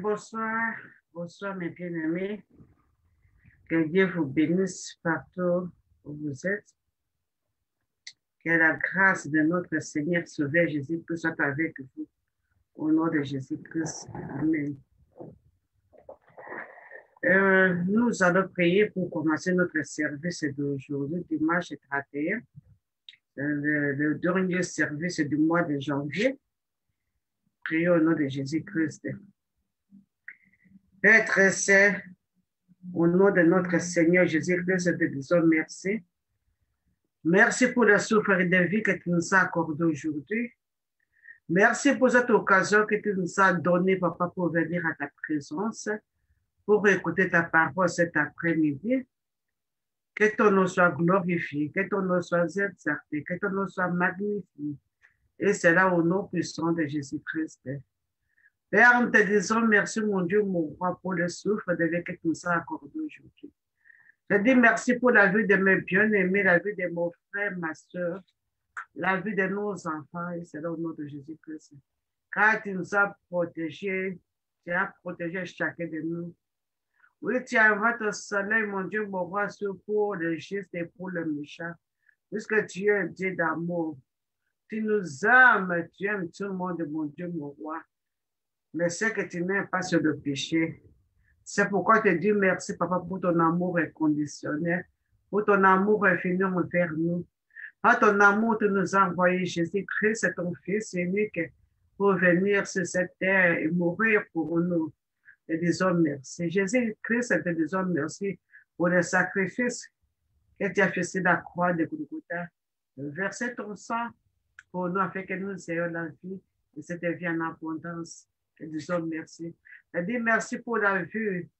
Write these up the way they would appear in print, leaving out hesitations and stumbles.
Bonsoir, bonsoir mes bien-aimés. Que Dieu vous bénisse partout où vous êtes. Que la grâce de notre Seigneur Sauveur Jésus-Christ soit avec vous. Au nom de Jésus-Christ. Amen. Nous allons prier pour commencer notre service d'aujourd'hui, dimanche 31, le dernier service du mois de janvier. Prions au nom de Jésus-Christ. Père très saint, au nom de notre Seigneur Jésus-Christ, te disons merci. Merci pour le souffle de vie que tu nous as accordé aujourd'hui. Merci pour cette occasion que tu nous as donnée, Papa, pour venir à ta présence, pour écouter ta parole cet après-midi. Que ton nom soit glorifié, que ton nom soit exalté, que ton nom soit magnifié. Et c'est là au nom puissant de Jésus-Christ. Père, nous te disons merci, mon Dieu, mon roi, pour le souffle de vie que tu nous as accordé aujourd'hui. Je dis merci pour la vie de mes bien-aimés, la vie de mon frère, ma soeur, la vie de nos enfants, et c'est là au nom de Jésus-Christ. Car tu nous as protégés, tu as protégé chacun de nous. Oui, tu envoies ton soleil, mon Dieu, mon roi, pour le juste et pour le méchant, puisque tu es un Dieu d'amour. Tu nous aimes, tu aimes tout le monde, mon Dieu, mon roi. Mais c'est que tu n'aimes pas sur le péché. C'est pourquoi je te dis merci, Papa, pour ton amour inconditionnel, pour ton amour infini envers nous. Par ton amour, tu nous as envoyé Jésus-Christ, ton Fils unique, pour venir sur cette terre et mourir pour nous. Te disons merci. Jésus-Christ, te disons merci pour le sacrifice que tu as fait sur la croix de Golgotha. Verser ton sang pour nous afin que nous ayons la vie et cette vie en abondance. Te disons merci. Je dis merci pour la vue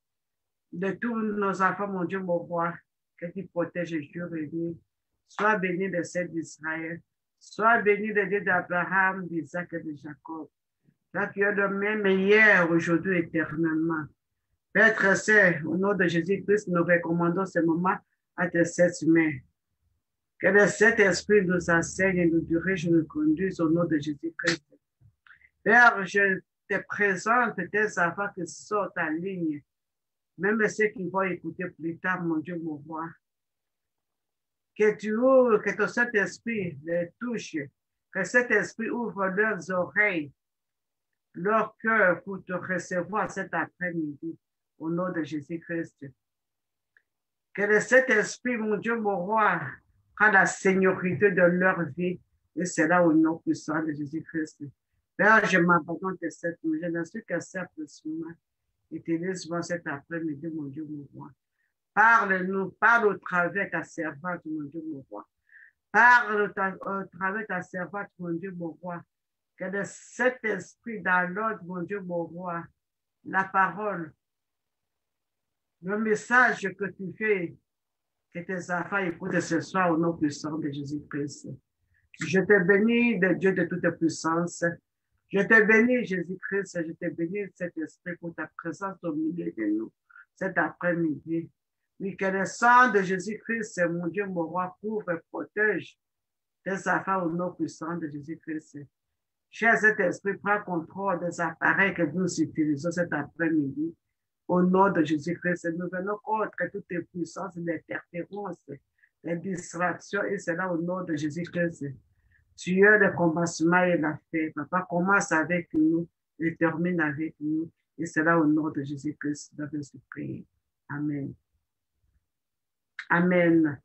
de tous nos enfants, mon Dieu, mon roi, que tu protèges jour et nuit. Sois béni de celle d'Israël. Sois béni le Dieu d'Abraham, d'Isaac et de Jacob. Toi qui es le même hier, aujourd'hui, éternellement. Père très saint, au nom de Jésus-Christ, nous recommandons ce moment à tes sept mains. Que le Saint-Esprit nous enseigne et nous dirige et nous conduise au nom de Jésus-Christ. Père, je te présente tes enfants qui sortent en ligne, même ceux qui vont écouter plus tard, mon Dieu, mon roi. Que tu ouvres, que ton Saint-Esprit les touche, que cet esprit ouvre leurs oreilles, leur cœur pour te recevoir cet après-midi, au nom de Jésus-Christ. Que le Saint-Esprit, mon Dieu, mon roi, prend la seigneurie de leur vie, et c'est là au nom puissant de Jésus-Christ. Père, je m'abandonne de cette nuit, je ne suis que simple souvent, et te laisse-moi cet après-midi, mon Dieu, mon roi. Parle-nous, parle au travers de ta servante, mon Dieu, mon roi. Parle au travers de ta servante, mon Dieu, mon roi. Que de cet esprit dans l'ordre, mon Dieu, mon roi, la parole, le message que tu fais, que tes enfants écoutent ce soir au nom puissant de Jésus-Christ. Je te bénis de Dieu de toute puissance. Je te bénis, Jésus-Christ. Je te bénis, cet esprit, pour ta présence au milieu de nous cet après-midi. Oui, que le sang de Jésus-Christ, mon Dieu, mon roi, couvre et protège tes enfants au nom puissant de Jésus-Christ. Cher cet esprit, prends contrôle des appareils que nous utilisons cet après-midi. Au nom de Jésus-Christ, nous venons contre toutes les puissances, les interférences, les distractions, et c'est là au nom de Jésus-Christ. Tu es le commencement et la fin. Papa, commence avec nous et termine avec nous. Et c'est là au nom de Jésus-Christ, nous devons se prier. Amen. Amen.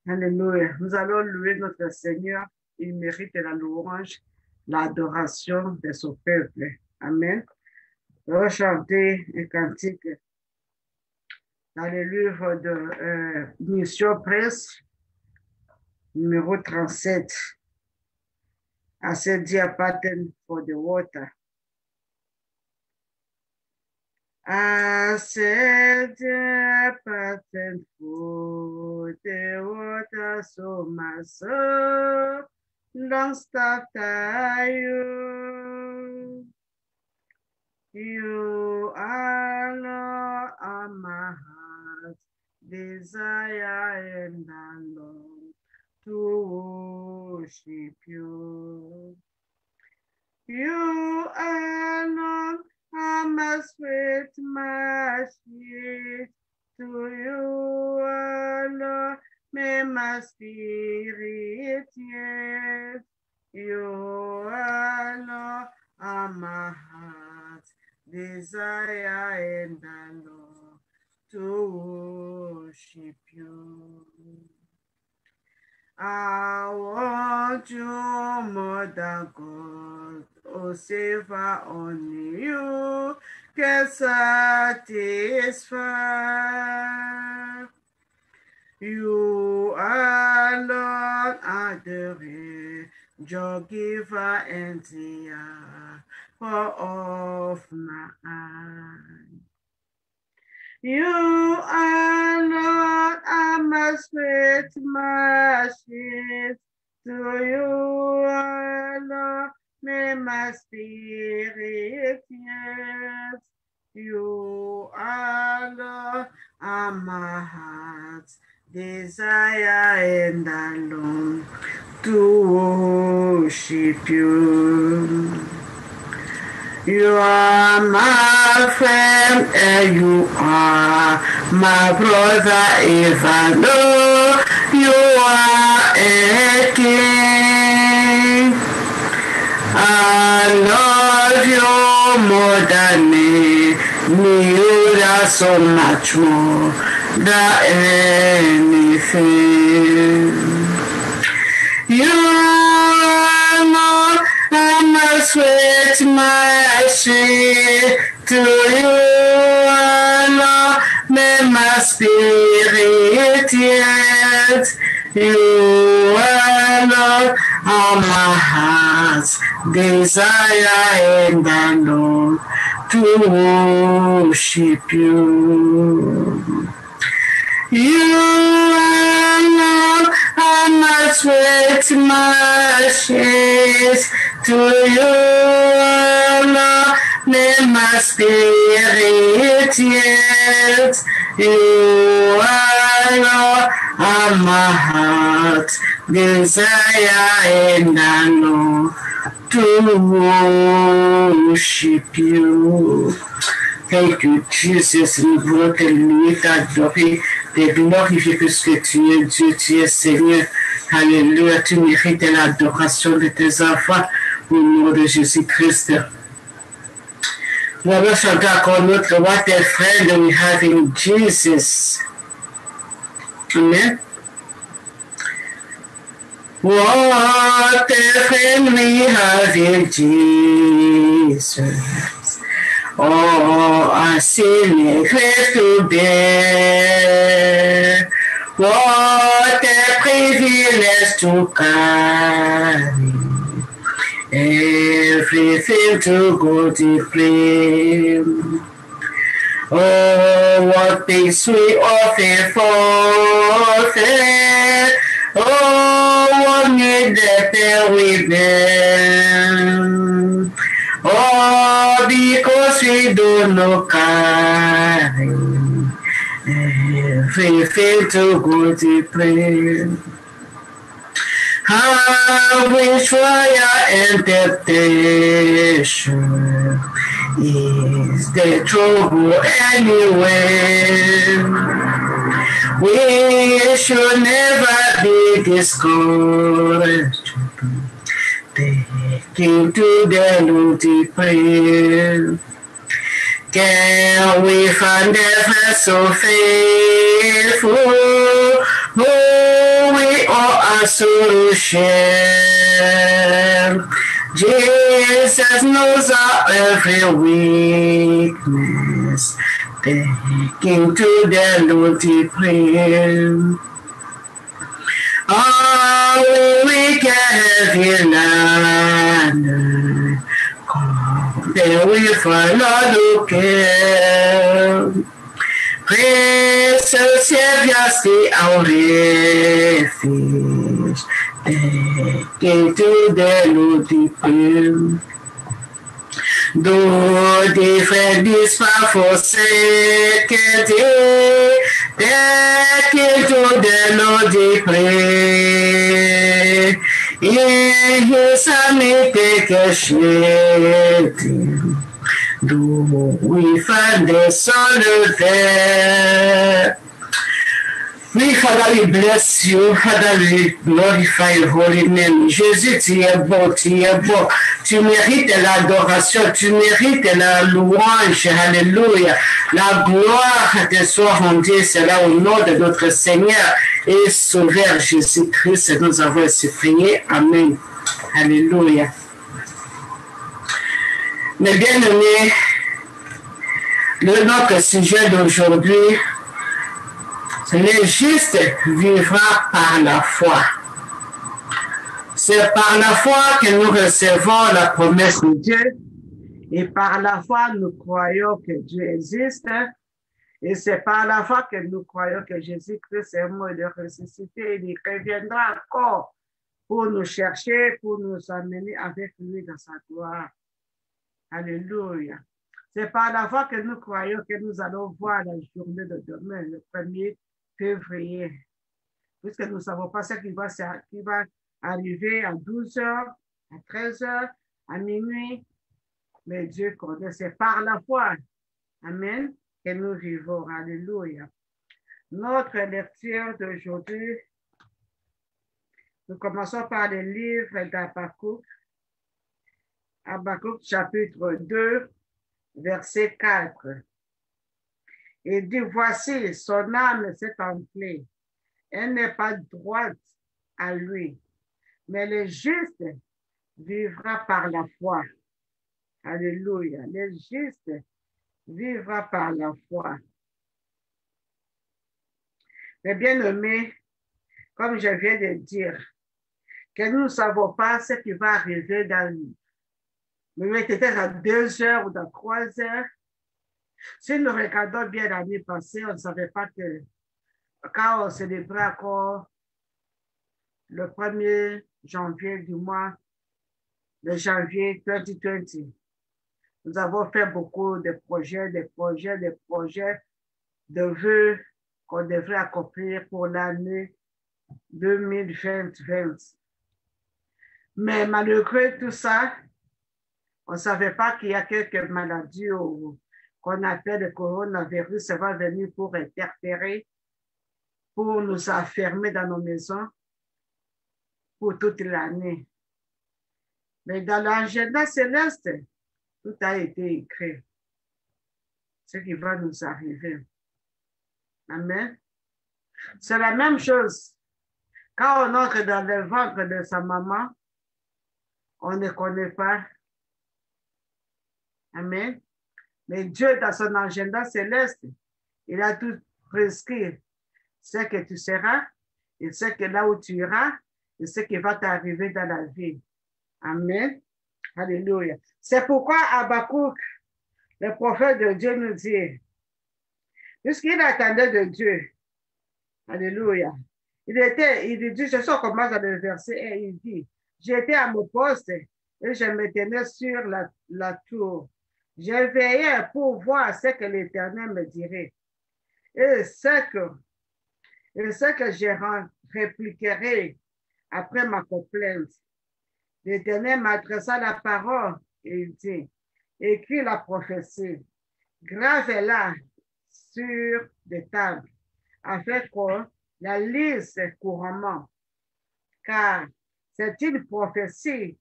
Alléluia. Nous allons louer notre Seigneur. Il mérite la louange, l'adoration de son peuple. Amen. On va chanter un cantique dans le livre de Mission Presse, numéro 37. I said, dear pattern for the water. I said, dear pattern for the water, so my soul longs after you. You are Lord on my alone are my sweet, my sweet. To you alone may my spirit yes. You alone are my heart's desire and I love to worship you. I want you more than God, oh Savior, only you can satisfy. You alone are the joy giver and the apple of my eye. You alone are my sweet, my sweet. To you alone may my spirit yes. You alone are my heart's desire and I long to worship you. You are my friend and you are my brother, even though you are a king. I love you more than me, you are so much more than anything. You are my sweet, my sweet. To you alone may my spirit yet. You alone are my heart's desire and I long to worship you. You alone are my sweet, my sweet. To you alone may my spirit yet. You alone are my heart's desire and I long to worship you. Thank you, Jesus. Nous voulons te louer, t'adorer, te glorifier puisque tu es Dieu, tu es Seigneur. Alléluia, tu mérites l'adoration de tes enfants au nom de Jésus-Christ. Nous allons chanter encore notre What a friend we have in Jesus. Amen. What a friend we have in Jesus. Oh, I sin grace to bear. What a privilege to carry everything to go to flame. Oh, what things we often forfeit. Oh, what need that bear with them. Oh, because we don't know carry everything to go to pray. How we trial and temptation is the trouble anyway. We should never be discouraged. Taking to the Lord to pray. Can we find ever so faithful? Oh, we all are solution. Jesus knows our every weakness. Taking to the Lord to pray. Oh, we can have you now. Then we follow the care. Precious Savior, stay our refuge. Taking to the Lord to pray. Though the friend is far forsaken, taking to the Lord to pray. Yesamite keshete, do we find the solitaire. We, Father, we bless you. Father, we glorify your holy name. Jésus, tu es beau, tu es beau. Tu mérites l'adoration, tu mérites la louange. Alléluia. La gloire te soit rendue. C'est là au nom de notre Seigneur et Sauveur Jésus-Christ. Nous avons ainsi prié. Amen. Alléluia. Mes bien-aimés, notre sujet d'aujourd'hui, le juste vivra par la foi. C'est par la foi que nous recevons la promesse de Dieu et par la foi nous croyons que Dieu existe et c'est par la foi que nous croyons que Jésus-Christ est mort et ressuscité. Il reviendra encore pour nous chercher, pour nous amener avec lui dans sa gloire. Alléluia. C'est par la foi que nous croyons que nous allons voir la journée de demain, le 1er février, puisque nous ne savons pas ce qui va arriver à 12 heures, à 13 heures, à minuit, mais Dieu connaît, c'est par la foi, amen, que nous vivons, alléluia. Notre lecture d'aujourd'hui, nous commençons par le livre d'Habakkuk, Habakkuk chapitre 2, verset 4. Il dit, voici, son âme s'est enflée. Elle n'est pas droite à lui. Mais le juste vivra par la foi. Alléluia. Le juste vivra par la foi. Mais bien aimé, comme je viens de dire, que nous ne savons pas ce qui va arriver dans peut-être à 2 heures ou dans 3 heures. Si nous regardons bien l'année passée, on ne savait pas que quand on célébrait encore le 1er janvier du mois de janvier 2020, nous avons fait beaucoup de projets de vœux qu'on devrait accomplir pour l'année 2020. Mais malgré tout ça, on ne savait pas qu'il y a quelques maladies qu'on appelle le coronavirus, ça va venir pour interférer, pour nous enfermer dans nos maisons pour toute l'année. Mais dans l'agenda céleste, tout a été écrit. Ce qui va nous arriver. Amen. C'est la même chose. Quand on entre dans le ventre de sa maman, on ne connaît pas. Amen. Mais Dieu, dans son agenda céleste, il a tout prescrit. C'est que tu seras, et c'est que là où tu iras, et ce qui va t'arriver dans la vie. Amen. Alléluia. C'est pourquoi Habakkuk, le prophète de Dieu, nous dit, puisqu'il attendait de Dieu, alléluia, il dit, je commence à le verset, et il dit, j'étais à mon poste, et je me tenais sur la tour. Je veillais pour voir ce que l'Éternel me dirait. Et ce que je répliquerai après ma complainte. L'Éternel m'adressa la parole et il dit, écris la prophétie, grave-la sur des tables, afin qu'on la lise couramment, car c'est une prophétie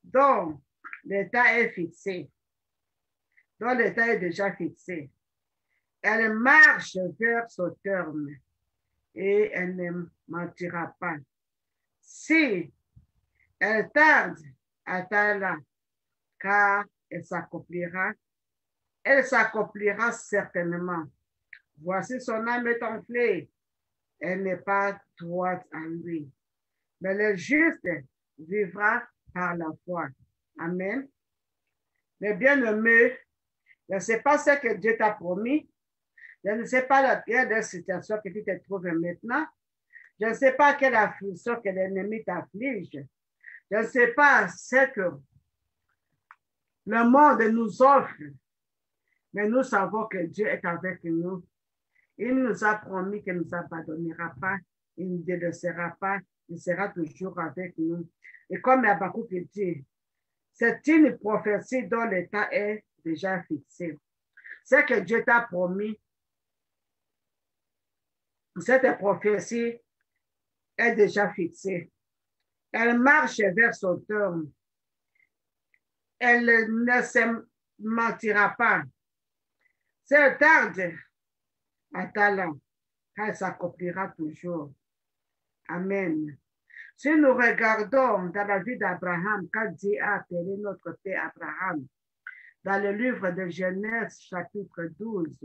dont l'état est fixé, dont l'état est déjà fixé. Elle marche vers son terme et elle ne mentira pas. Si elle tarde, attends-la, car elle s'accomplira certainement. Voici son âme est enflée, elle n'est pas droite à lui. Mais le juste vivra par la foi. Amen. Mais bien-aimé, je ne sais pas ce que Dieu t'a promis. Je ne sais pas la situation que tu te trouves maintenant. Je ne sais pas quelle affliction que l'ennemi t'afflige. Je ne sais pas ce que le monde nous offre. Mais nous savons que Dieu est avec nous. Il nous a promis qu'il ne nous abandonnera pas. Il ne nous délaissera pas. il sera toujours avec nous. Et comme Habakkuk dit, c'est une prophétie dont l'état est déjà fixé. Ce que Dieu t'a promis, cette prophétie est déjà fixée. Elle marche vers son terme. Elle ne se mentira pas. Si elle tarde, attends-la, car elle s'accomplira toujours. Amen. Si nous regardons dans la vie d'Abraham, quand Dieu a appelé notre père Abraham, dans le livre de Genèse, chapitre 12,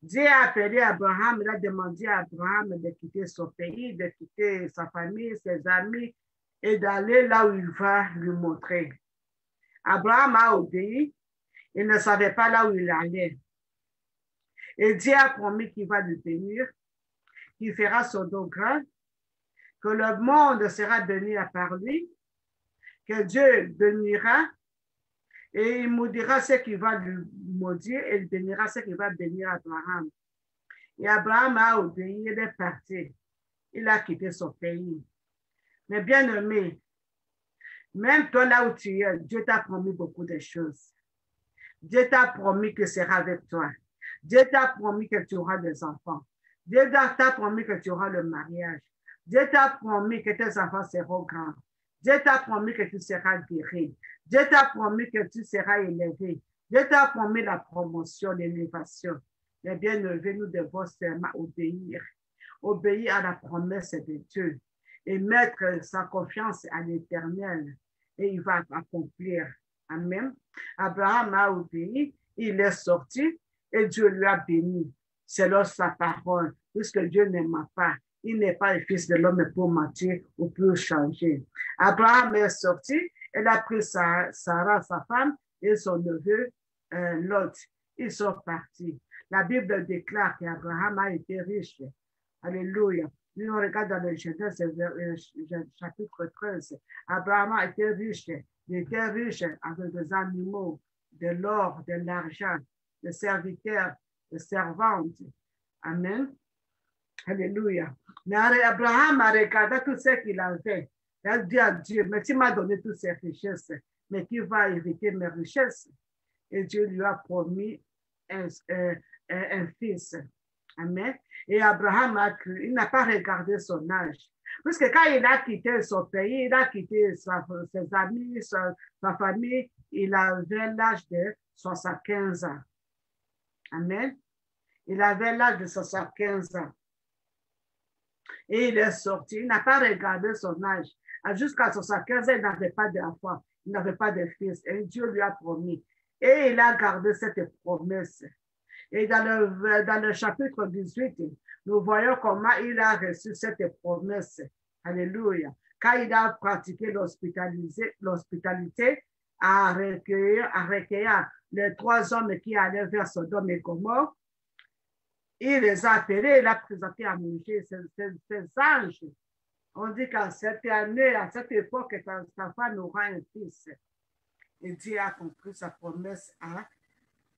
Dieu a appelé Abraham, il a demandé à Abraham de quitter son pays, de quitter sa famille, ses amis, et d'aller là où il va lui montrer. Abraham a obéi, il ne savait pas là où il allait. Et Dieu a promis qu'il va le bénir, qu'il fera son dos grand, que le monde sera béni par lui, que Dieu bénira, et il maudira ce qu'il va lui maudire, et il bénira ce qu'il va bénir Abraham. Et Abraham a obéi, il est parti. Il a quitté son pays. Mais bien aimé, même toi là où tu es, Dieu t'a promis beaucoup de choses. Dieu t'a promis que sera avec toi. Dieu t'a promis que tu auras des enfants. Dieu t'a promis que tu auras le mariage. Dieu t'a promis que tes enfants seront grands. Dieu t'a promis que tu seras guéri. Dieu t'a promis que tu seras élevé. Dieu t'a promis la promotion, l'élévation. Mais bien aimé, nous devons seulement obéir. Obéir à la promesse de Dieu et mettre sa confiance à l'Éternel. Et il va accomplir. Amen. Abraham a obéi, il est sorti et Dieu lui a béni selon sa parole, puisque Dieu n'aime pas. Il n'est pas le fils de l'homme pour mentir ou pour changer. Abraham est sorti, il a pris Sarah, sa femme, et son neveu, Lot. Ils sont partis. La Bible déclare qu'Abraham a été riche. Alléluia. Nous regardons dans le Genèse, chapitre 13. Abraham a été riche. Il était riche avec des animaux, de l'or, de l'argent, des serviteurs, des servantes. Amen. Alléluia. Mais Abraham a regardé tout ce qu'il avait. Il a dit à Dieu, mais tu m'as donné toutes ces richesses, mais qui va hériter mes richesses? Et Dieu lui a promis un fils. Amen. Et Abraham a cru, il n'a pas regardé son âge. Puisque quand il a quitté son pays, il a quitté ses amis, sa famille, il avait l'âge de 75 ans. Amen. Il avait l'âge de 75 ans. Et il est sorti. Il n'a pas regardé son âge. Jusqu'à 75 ans, il n'avait pas d'enfant. Il n'avait pas de fils. Et Dieu lui a promis. Et il a gardé cette promesse. Et dans le chapitre 18, nous voyons comment il a reçu cette promesse. Alléluia. Quand il a pratiqué l'hospitalité à recueillir les 3 hommes qui allaient vers Sodome et Gomorrhe, il les a appelés, il a présenté à manger ces anges. On dit qu'à cette année, à cette époque, sa femme aura un fils. Et Dieu a compris sa promesse à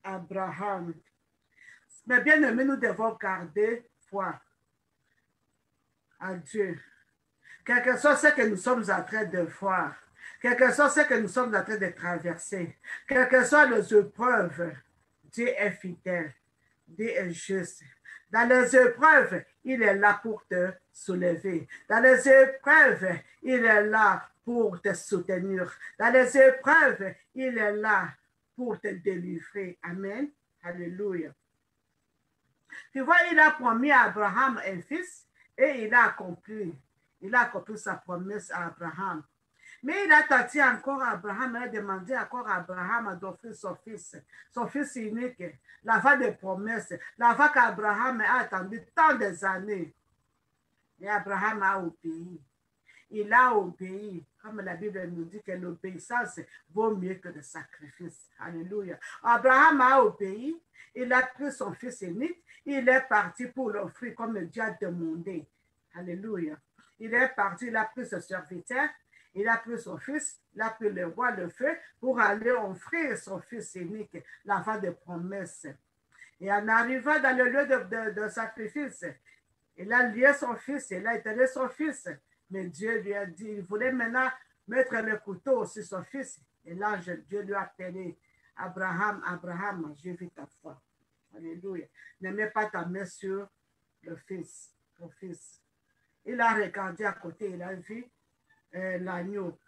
Abraham. Mais bien aimé, nous devons garder foi à Dieu. Quel que soit ce que nous sommes en train de voir, quel que soit ce que nous sommes en train de traverser, quelles que soient les épreuves, Dieu est fidèle, Dieu est juste. Dans les épreuves, il est là pour te soulever. Dans les épreuves, il est là pour te soutenir. Dans les épreuves, il est là pour te délivrer. Amen. Alléluia. Tu vois, il a promis à Abraham un fils et il a accompli sa promesse à Abraham. Mais il a tenté encore à Abraham, il a demandé encore à Abraham d'offrir son fils unique, l'enfant de promesse, l'enfant qu'Abraham a attendu tant des années. Et Abraham a obéi. Il a obéi, comme la Bible nous dit que l'obéissance vaut mieux que le sacrifice. Alléluia. Abraham a obéi, il a pris son fils unique, il est parti pour l'offrir comme Dieu a demandé. Alléluia. Il est parti, il a pris ce serviteur, il a pris son fils, il a pris le bois, le feu, pour aller offrir son fils unique, l'enfant de promesse. Et en arrivant dans le lieu de sacrifice, il a lié son fils, il a étalé son fils. Mais Dieu lui a dit, il voulait maintenant mettre le couteau sur son fils. Et l'ange, Dieu lui a appelé, Abraham, Abraham, j'ai vu ta foi. Alléluia. Ne mets pas ta main sur le fils, ton fils. Il a regardé à côté, il a vu l'agneau.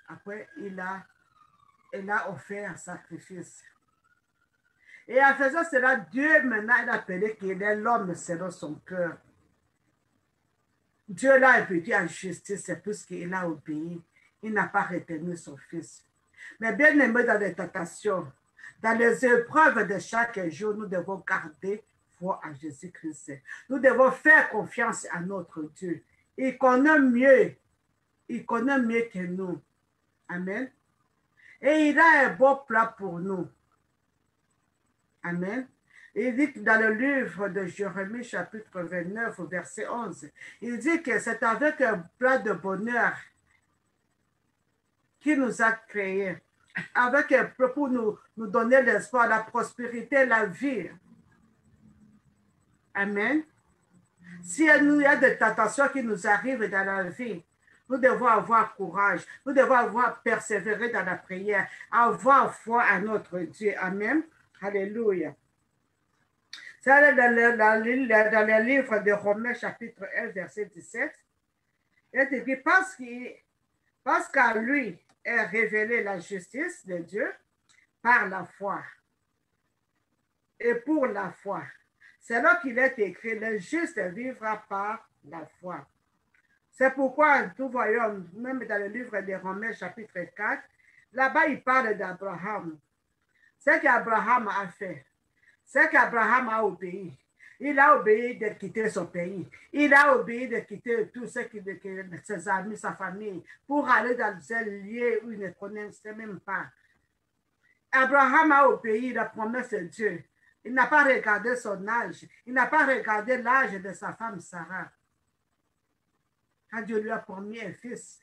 Après, il a offert un sacrifice. Et en faisant cela, Dieu maintenant a appelé qu'il est l'homme selon son cœur. Dieu l'a appelé en justice, c'est puisqu'il a obéi. Il n'a pas retenu son fils. Mais bien aimé dans les tentations, dans les épreuves de chaque jour, nous devons garder foi à Jésus-Christ. Nous devons faire confiance à notre Dieu. Il connaît mieux que nous. Amen. Et il a un bon plan pour nous. Amen. Il dit que dans le livre de Jérémie, chapitre 29, verset 11, il dit que c'est avec un plan de bonheur qui nous a créés, avec un plan pour nous donner l'espoir, la prospérité, la vie. Amen. S'il y a des tentations qui nous arrivent dans la vie, nous devons avoir courage, nous devons avoir persévéré dans la prière, avoir foi à notre Dieu. Amen. Alléluia. C'est dans le livre de Romains, chapitre 1, verset 17. Il dit, parce qu'à lui est révélée la justice de Dieu par la foi. Et pour la foi. C'est là qu'il est écrit, le juste vivra par la foi. C'est pourquoi nous voyons, même dans le livre de Romains, chapitre 4, là-bas, il parle d'Abraham. Ce qu'Abraham a fait, c'est qu'Abraham a obéi. Il a obéi de quitter son pays. Il a obéi de quitter tout ce ses amis, sa famille, pour aller dans un lieu où il ne connaissait même pas. Abraham a obéi la promesse de Dieu. Il n'a pas regardé son âge. Il n'a pas regardé l'âge de sa femme Sarah. Quand Dieu lui a promis un fils,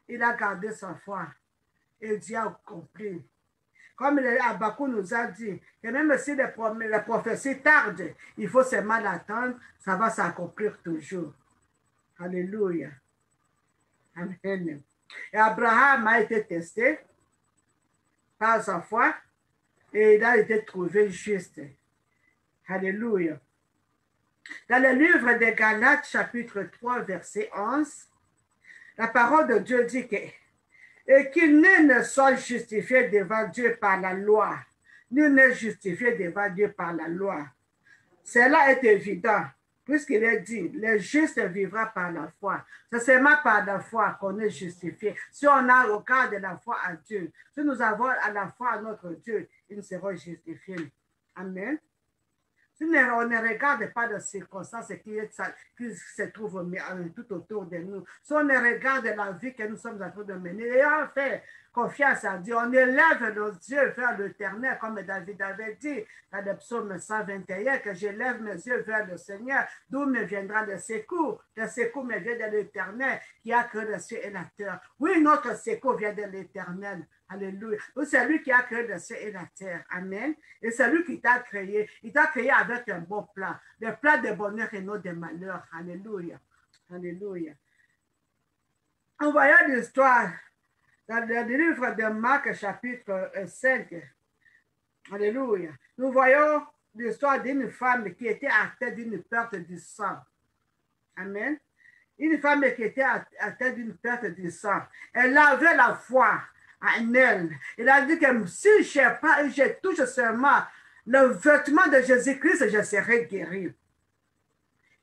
il a gardé sa foi. Et Dieu a compris. Comme Habakkuk nous a dit, que même si les prophéties tardent, il faut seulement l'attendre, ça va s'accomplir toujours. Alléluia. Amen. Et Abraham a été testé par sa foi et il a été trouvé juste. Alléluia. Dans le livre de Galates, chapitre 3, verset 11, la parole de Dieu dit que et qu'il ne soit justifié devant Dieu par la loi. Nul n'est justifié devant Dieu par la loi. Cela est évident, puisqu'il est dit, le juste vivra par la foi. C'est seulement par la foi qu'on est justifié. Si on a au cœur de la foi à Dieu, si nous avons à la foi à notre Dieu, nous serons justifiés. Amen. Si on ne regarde pas les circonstances qui se trouvent tout autour de nous, si on ne regarde la vie que nous sommes en train de mener, et on fait confiance à Dieu, on élève nos yeux vers l'Éternel, comme David avait dit dans le psaume 121, que j'élève mes yeux vers le Seigneur, d'où me viendra le secours. Le secours me vient de l'Éternel qui a créé le ciel et la terre. Oui, notre secours vient de l'Éternel. Alléluia. C'est lui qui a créé le ciel et la terre. Amen. Et c'est lui qui t'a créé. Il t'a créé avec un bon plan. Le plan de bonheur et non de malheur. Alléluia. Alléluia. En voyant l'histoire dans le livre de Marc, chapitre 5. Alléluia. Nous voyons l'histoire d'une femme qui était atteinte d'une perte du sang. Amen. Une femme qui était atteinte d'une perte du sang. Elle avait la foi en elle. Il a dit que si je touche seulement le vêtement de Jésus-Christ, je serai guérie.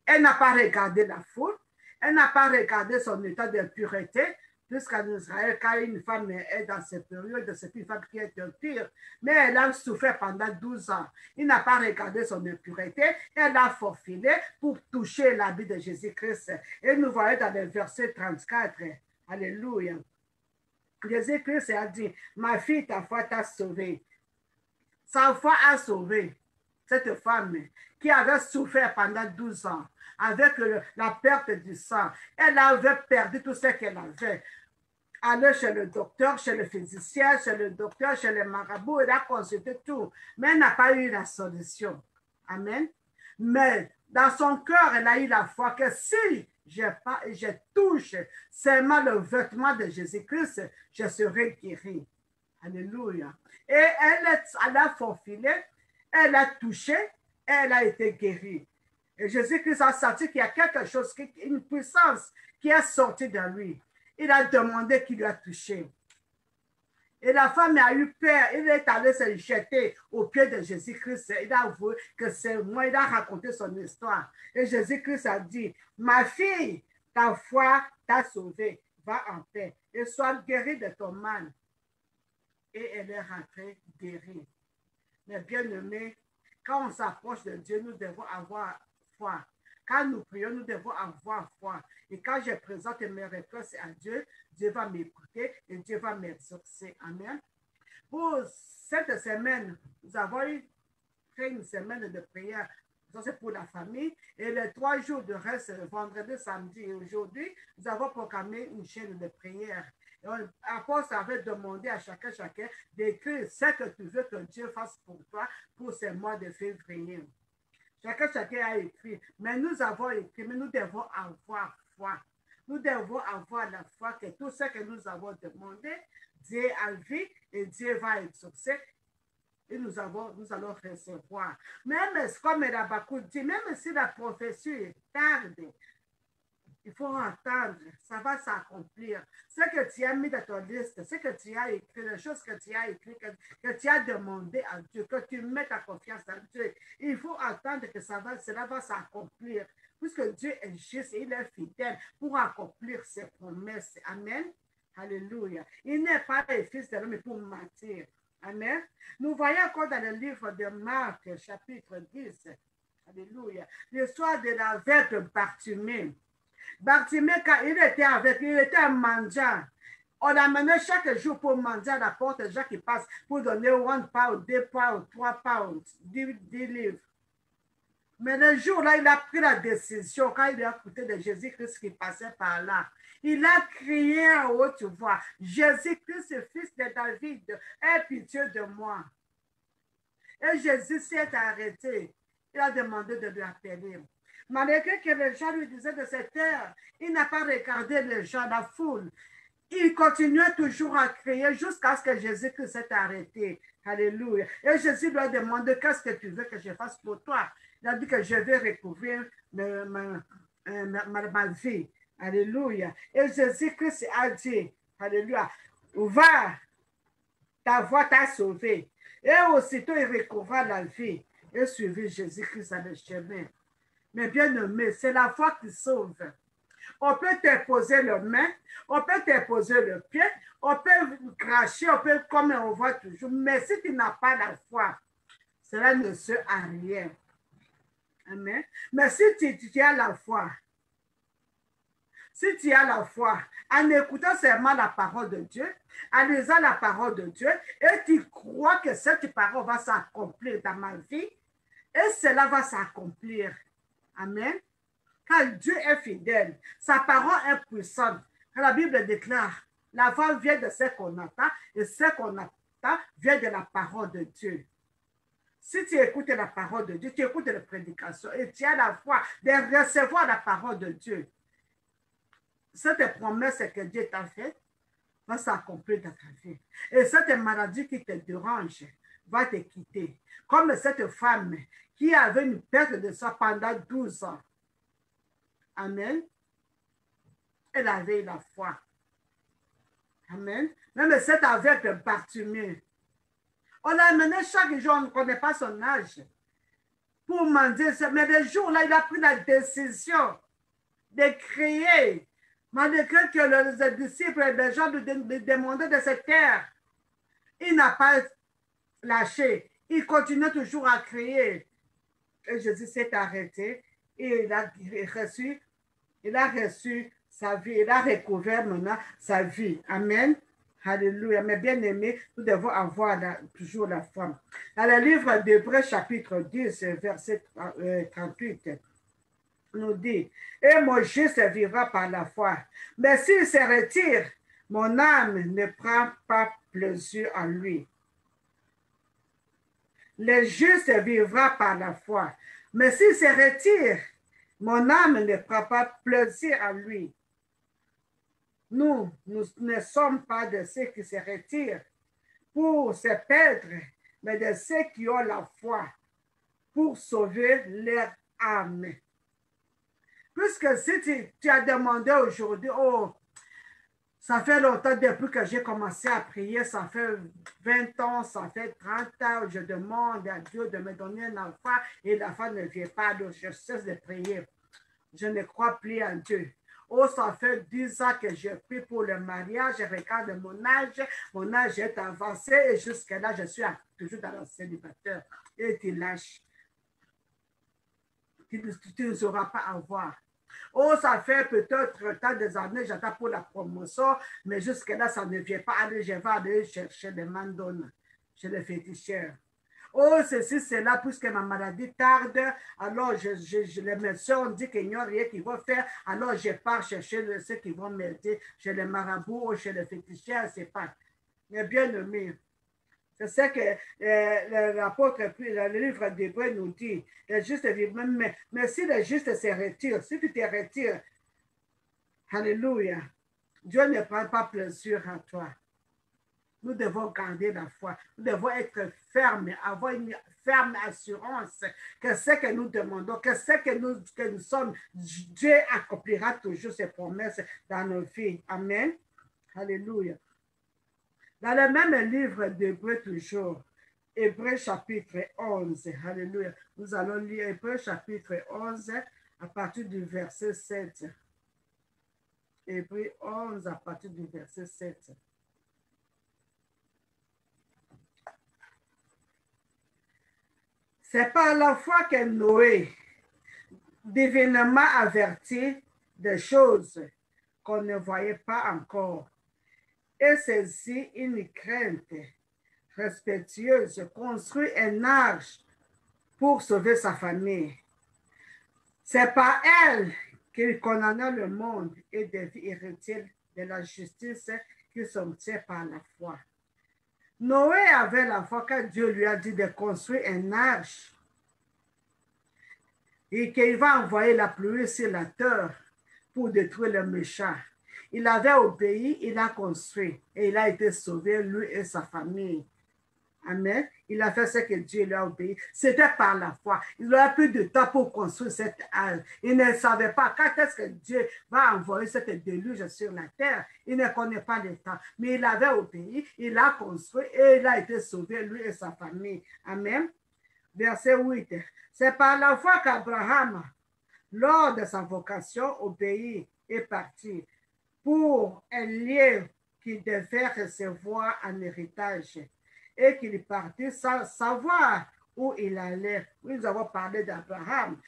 Elle n'a pas regardé la foule. Elle n'a pas regardé son état de pureté. Puisqu'en Israël, quand une femme est dans cette période, c'est une femme qui est pire. Mais elle a souffert pendant 12 ans. Il n'a pas regardé son impureté. Elle a faufilé pour toucher l'habit de Jésus-Christ. Et nous voyons dans le verset 34. Alléluia. Jésus-Christ a dit, ma fille, ta foi t'a sauvée. Sa foi a sauvé cette femme qui avait souffert pendant 12 ans avec la perte du sang. Elle avait perdu tout ce qu'elle avait. Aller chez le docteur, chez le physicien, chez le docteur, chez le marabout, elle a consulté tout, mais elle n'a pas eu la solution. Amen. Mais dans son cœur, elle a eu la foi que si je touche seulement le vêtement de Jésus-Christ, je serai guéri. Alléluia. Et elle a faufilé, elle a touché, elle a été guérie. Et Jésus-Christ a senti qu'il y a quelque chose, une puissance qui est sortie de lui. Il a demandé qu'il lui a touché. Et la femme a eu peur. Il est allé se jeter aux pieds de Jésus-Christ. Il a avoué que c'est moi. Il a raconté son histoire. Et Jésus-Christ a dit, ma fille, ta foi t'a sauvée. Va en paix et sois guérie de ton mal. Et elle est rentrée guérie. Mais bien aimé, quand on s'approche de Dieu, nous devons avoir foi. Quand nous prions, nous devons avoir foi. Et quand je présente mes requêtes à Dieu, Dieu va m'écouter et Dieu va m'exaucer. Amen. Pour cette semaine, nous avons fait une semaine de prière. Ça, c'est pour la famille. Et les 3 jours de reste, vendredi, samedi et aujourd'hui, nous avons programmé une chaîne de prière. L'apôtre avait demandé à chacun d'écrire ce que tu veux que Dieu fasse pour toi pour ce mois de février. Chacun a écrit, mais nous avons écrit, mais nous devons avoir foi. Nous devons avoir la foi que tout ce que nous avons demandé, Dieu a vu et Dieu va exaucer. Et nous allons recevoir. Même comme Rabakou dit, même si la prophétie tarde, il faut attendre, ça va s'accomplir. Ce que tu as mis dans ton liste, ce que tu as écrit, les choses que tu as écrites, que tu as demandé à Dieu, que tu mets ta confiance en Dieu, il faut attendre que cela va s'accomplir. Puisque Dieu est juste et il est fidèle pour accomplir ses promesses. Amen. Alléluia. Il n'est pas le fils de l'homme pour mentir. Amen. Nous voyons encore dans le livre de Marc, chapitre 10. Alléluia. L'histoire de l'aveugle Bartimée. Bartimée, quand il était un mendiant. On l'amenait chaque jour pour manger à la porte des gens qui passent pour donner 1 pound, 2 pounds, 3 pounds, 10 livres. Mais le jour-là, il a pris la décision, quand il a écouté de Jésus-Christ qui passait par là, il a crié en haute voix, Jésus-Christ, fils de David, aie pitié de moi. Et Jésus s'est arrêté. Il a demandé de lui appeler. Malgré que les gens lui disaient de cette terre, il n'a pas regardé les gens, la foule. Il continuait toujours à crier jusqu'à ce que Jésus-Christ s'est arrêté. Alléluia. Et Jésus lui a demandé, qu'est-ce que tu veux que je fasse pour toi? Il a dit que je vais recouvrir ma vie. Alléluia. Et Jésus-Christ a dit, alléluia, va, ta voix t'a sauvé. Et aussitôt, il recouvra la vie et suivit Jésus-Christ à le chemin. Mais bien aimé, c'est la foi qui sauve. On peut te poser le main, on peut te poser le pied, on peut cracher, on peut, comme on voit toujours. Mais si tu n'as pas la foi, cela ne sert à rien. Amen. Mais si tu as la foi, en écoutant seulement la parole de Dieu, en lisant la parole de Dieu, et tu crois que cette parole va s'accomplir dans ma vie, et cela va s'accomplir. Amen. Car Dieu est fidèle, sa parole est puissante. La Bible déclare, la foi vient de ce qu'on entend, et ce qu'on entend vient de la parole de Dieu. Si tu écoutes la parole de Dieu, tu écoutes la prédication, et tu as la foi de recevoir la parole de Dieu, cette promesse que Dieu t'a faite va s'accomplir dans ta vie. Et cette maladie qui te dérange va te quitter. Comme cette femme qui avait une perte de sang pendant 12 ans. Amen. Elle avait la foi. Amen. Même cet aveugle Bartimée. On l'a amené chaque jour, on ne connaît pas son âge, pour mendier. Mais le jour-là, il a pris la décision de crier. Malgré que les disciples et les gens lui demandaient de se taire, il n'a pas lâché. Il continuait toujours à crier. Et Jésus s'est arrêté et il a reçu sa vie. Il a recouvert maintenant sa vie. Amen. Alléluia. Mais bien aimé, nous devons avoir toujours la foi. Dans le livre d'Hébreux, chapitre 10, verset 38, nous dit, et mon juste vivra par la foi. Mais s'il se retire, mon âme ne prend pas plaisir en lui. Le juste vivra par la foi. Mais s'il se retire, Mon âme ne prend pas plaisir à lui. Nous ne sommes pas de ceux qui se retirent pour se perdre, mais de ceux qui ont la foi pour sauver leur âme. Puisque si tu as demandé aujourd'hui, oh, ça fait longtemps depuis que j'ai commencé à prier, ça fait 20 ans, ça fait 30 ans, je demande à Dieu de me donner un enfant et l'enfant ne vient pas, donc je cesse de prier. Je ne crois plus en Dieu. Oh, ça fait 10 ans que je prie pour le mariage, je regarde mon âge est avancé et jusque-là, je suis toujours dans le célibataire. Et tu lâches. Tu ne sauras pas avoir. Oh, ça fait peut-être tant des années, j'attends pour la promotion, mais jusque-là, ça ne vient pas. Allez, je vais aller chercher les mandones chez les féticheurs. Oh, ceci, c'est là, puisque ma maladie tarde, alors les médecins ont dit qu'il n'y a rien qui va faire, alors je pars chercher ceux qui vont m'aider chez les marabouts ou chez les féticheurs, c'est pas. Mais bien aimé, c'est ce que l'apôtre, le livre d'Hébreux nous dit. Le juste vivre, mais si le juste se retire, si tu te retires, alléluia, Dieu ne prend pas plaisir à toi. Nous devons garder la foi. Nous devons être fermes, avoir une ferme assurance que ce que nous demandons, que ce que nous sommes, Dieu accomplira toujours ses promesses dans nos vies. Amen. Alléluia. Dans le même livre d'Hébreux toujours, Hébreux chapitre 11, alléluia. Nous allons lire Hébreux chapitre 11 à partir du verset 7. Hébreux 11 à partir du verset 7. C'est par la foi que Noé, divinement averti des choses qu'on ne voyait pas encore, et saisi une crainte respectueuse, construit un arche pour sauver sa famille. C'est par elle qu'il condamna le monde et devint héritier de la justice qui s'obtient par la foi. Noé avait la foi quand Dieu lui a dit de construire un arche et qu'il va envoyer la pluie sur la terre pour détruire les méchants. Il avait obéi, il a construit et il a été sauvé, lui et sa famille. Amen. Il a fait ce que Dieu lui a obéi. C'était par la foi. Il aurait plus de temps pour construire cette arche. Il ne savait pas quand est-ce que Dieu va envoyer cette déluge sur la terre. Il ne connaît pas le temps. Mais il avait obéi, il a construit et il a été sauvé, lui et sa famille. Amen. Verset 8. C'est par la foi qu'Abraham, lors de sa vocation, obéit et partit pour un lieu qu'il devait recevoir en héritage et qu'il partit sans savoir où il allait. Nous avons parlé d'Abraham.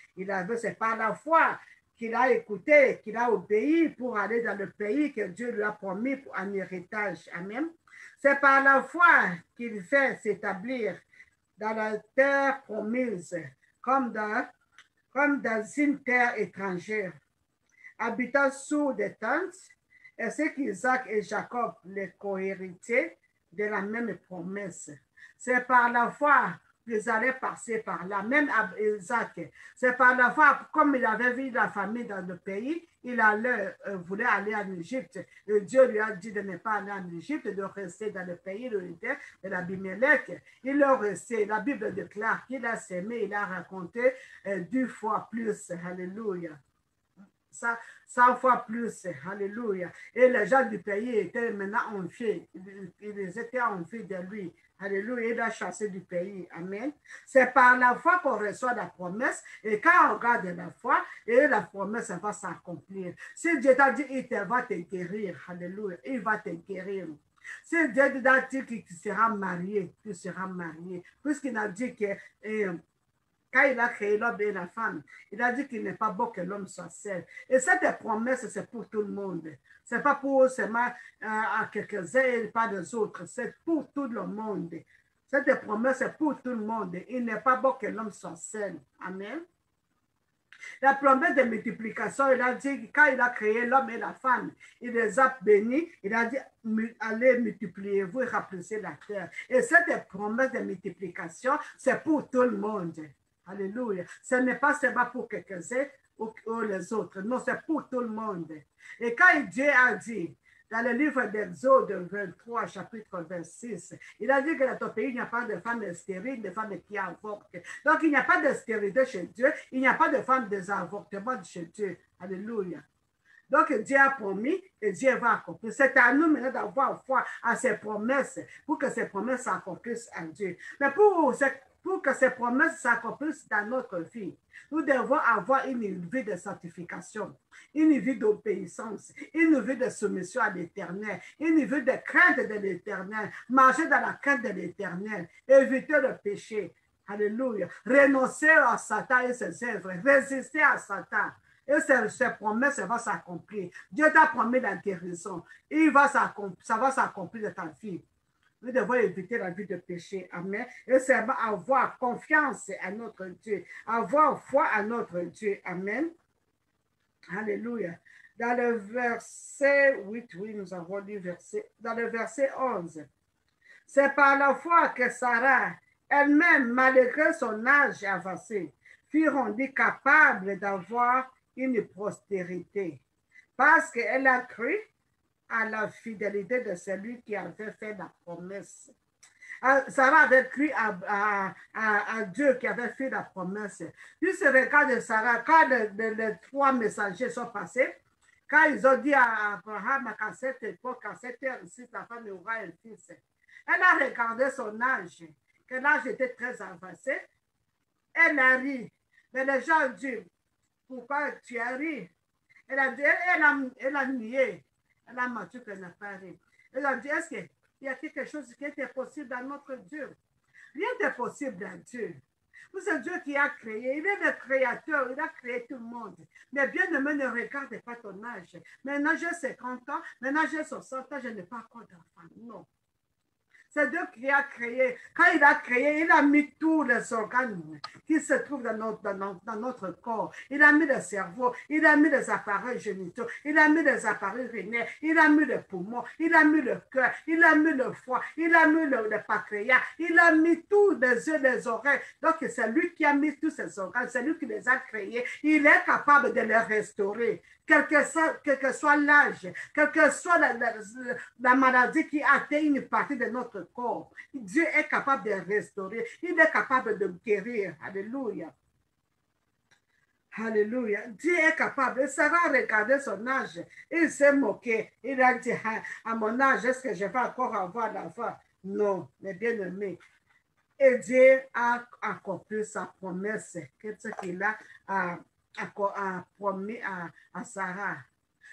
C'est par la foi qu'il a écouté, qu'il a obéi pour aller dans le pays que Dieu lui a promis en héritage. Amen. C'est par la foi qu'il fait s'établir dans la terre promise, comme dans une terre étrangère, habitant sous des tentes, et c'est qu'Isaac et Jacob, les co-héritiers de la même promesse. C'est par la foi qu'ils allaient passer par là, même Isaac. C'est par la foi, comme il avait vu la famille dans le pays, il voulait aller en Égypte. Et Dieu lui a dit de ne pas aller en Égypte, de rester dans le pays de l'Abimelech. Il est resté. La Bible déclare qu'il a sémé, il a raconté 2 fois plus. Alléluia. 100 fois plus, alléluia. Et les gens du pays étaient maintenant enviés, ils étaient enviés de lui, alléluia, il a chassé du pays, amen. C'est par la foi qu'on reçoit la promesse, et quand on regarde la foi, et la promesse va s'accomplir. Si Dieu t'a dit, il va te guérir, alléluia, il va te guérir. Si Dieu t'a dit que tu seras marié, tu seras marié, puisqu'il a dit que... quand il a créé l'homme et la femme, il a dit qu'il n'est pas bon que l'homme soit seul. Et cette promesse, c'est pour tout le monde. Ce n'est pas pour seulement à quelques-uns et pas des autres. C'est pour tout le monde. Cette promesse est pour tout le monde. Il n'est pas bon que l'homme soit seul. Amen. La promesse de multiplication, il a dit, quand il a créé l'homme et la femme, il les a bénis, il a dit, allez multipliez-vous et remplissez la terre. Et cette promesse de multiplication, c'est pour tout le monde. Alléluia. Ce n'est pas seulement pour quelques-uns, ou les autres. Non, c'est pour tout le monde. Et quand Dieu a dit, dans le livre d'Exode 23, chapitre 26, il a dit que dans ton pays, il n'y a pas de femmes stériles, de femmes qui avortent. Donc, il n'y a pas de stérilité chez Dieu. Il n'y a pas de femmes des avortements chez Dieu. Alléluia. Donc, Dieu a promis et Dieu va accomplir. C'est à nous maintenant d'avoir foi à ses promesses pour que ces promesses s'accomplissent à Dieu. Mais pour que ces promesses s'accomplissent dans notre vie, nous devons avoir une vie de sanctification, une vie d'obéissance, une vie de soumission à l'Éternel, une vie de crainte de l'Éternel, marcher dans la crainte de l'Éternel, éviter le péché. Alléluia. Renoncer à Satan et ses œuvres, résister à Satan. Et ces promesses vont s'accomplir. Dieu t'a promis la guérison. Ça va s'accomplir de ta vie. Nous devons éviter la vie de péché. Amen. Et c'est avoir confiance à notre Dieu. Avoir foi à notre Dieu. Amen. Alléluia. Dans le verset 8, oui, nous avons lu dans le verset 11. C'est par la foi que Sarah, elle-même, malgré son âge avancé, fut rendue capable d'avoir une postérité, parce qu'elle a cru à la fidélité de celui qui avait fait la promesse. Sarah avait cru à Dieu qui avait fait la promesse. Puis ce regard de Sarah, quand les trois messagers sont passés, quand ils ont dit à Abraham qu'à cette époque, à cette heure-ci, ta femme aura un fils, elle a regardé son âge, que l'âge était très avancé. Elle a ri. Mais les gens ont dit, pourquoi tu as ri? Elle a dit, elle a nié. Elle a menti qu'elle n'a pas ri. Elle a dit, est-ce qu'il y a quelque chose qui était possible dans notre Dieu? Rien n'est possible dans Dieu. C'est Dieu qui a créé. Il est le créateur. Il a créé tout le monde. Mais bien aimé, ne regarde pas ton âge. Maintenant, j'ai 50 ans. Maintenant, j'ai 60 ans. Je n'ai pas encore d'enfant. Non. C'est Dieu qui a créé. Quand il a créé, il a mis tous les organes qui se trouvent dans notre corps. Il a mis le cerveau, il a mis les appareils génitaux, il a mis les appareils rénaux, il a mis le poumon, il a mis le cœur, il a mis le foie, il a mis le pancréas, il a mis tous les yeux, les oreilles. Donc, c'est lui qui a mis tous ces organes, c'est lui qui les a créés. Il est capable de les restaurer. Quel que soit l'âge, quelle que soit la maladie qui atteint une partie de notre corps, Dieu est capable de restaurer. Il est capable de guérir. Alléluia. Alléluia. Dieu est capable. Et Sarah a regardé son âge. Il s'est moqué. Il a dit, à mon âge, est-ce que je vais encore avoir d'enfant? Non, mes bien-aimés. Et Dieu a accompli sa promesse. Qu'est-ce qu'il a promis à Sarah.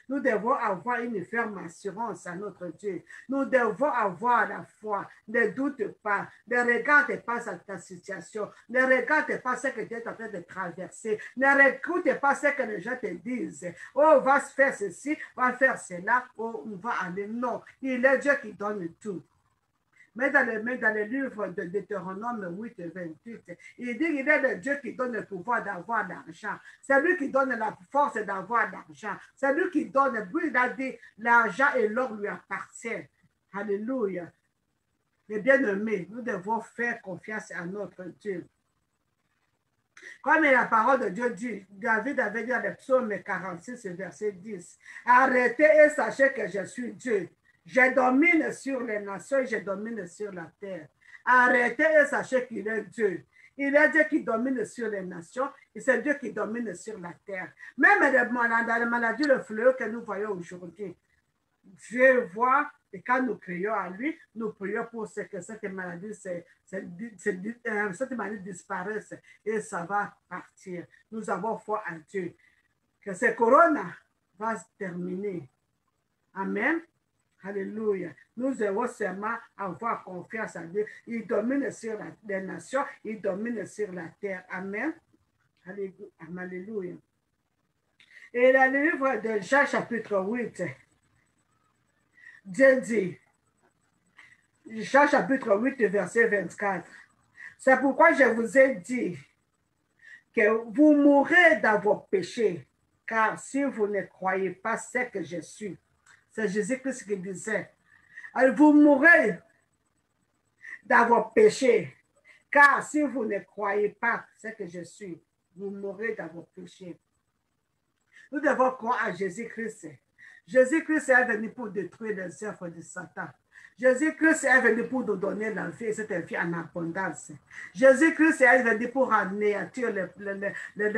Nous devons avoir une ferme assurance à notre Dieu. Nous devons avoir la foi. Ne doute pas. Ne regarde pas ta situation. Ne regarde pas ce que tu es en train de traverser. Ne écoute pas ce que les gens te disent. Oh, va faire ceci, va faire cela. Oh, on va aller. Non, il est Dieu qui donne tout. Mais dans le livre de Deutéronome 8 et 28, il dit qu'il est le Dieu qui donne le pouvoir d'avoir l'argent. C'est lui qui donne la force d'avoir l'argent. C'est lui qui donne, il a dit, l'argent et l'or lui appartiennent. Alléluia. Les bien-aimés, nous devons faire confiance à notre Dieu. Comme la parole de Dieu dit, David avait dit dans le psaume 46, verset 10, « Arrêtez et sachez que je suis Dieu. Je domine sur les nations et je domine sur la terre. » Arrêtez et sachez qu'il est Dieu. Il est Dieu qui domine sur les nations et c'est Dieu qui domine sur la terre. Même dans les maladies, le fléau que nous voyons aujourd'hui, Dieu voit et quand nous prions à lui, nous prions pour que cette maladie, cette maladie disparaisse et ça va partir. Nous avons foi en Dieu. Que ce corona va se terminer. Amen. Alléluia. Nous devons seulement avoir confiance en Dieu. Il domine sur les nations, il domine sur la terre. Amen. Alléluia. Et dans le livre de Jean, chapitre 8, Dieu dit, Jean, chapitre 8, verset 24, « C'est pourquoi je vous ai dit que vous mourrez dans vos péchés, car si vous ne croyez pas ce que je suis, c'est Jésus-Christ qui disait, vous mourrez dans vos péchés, car si vous ne croyez pas ce que je suis, vous mourrez dans vos péchés. » Nous devons croire à Jésus-Christ. Jésus-Christ est venu pour détruire les œuvres de Satan. Jésus-Christ est venu pour nous donner la vie et cette vie en abondance. Jésus-Christ est venu pour anéantir le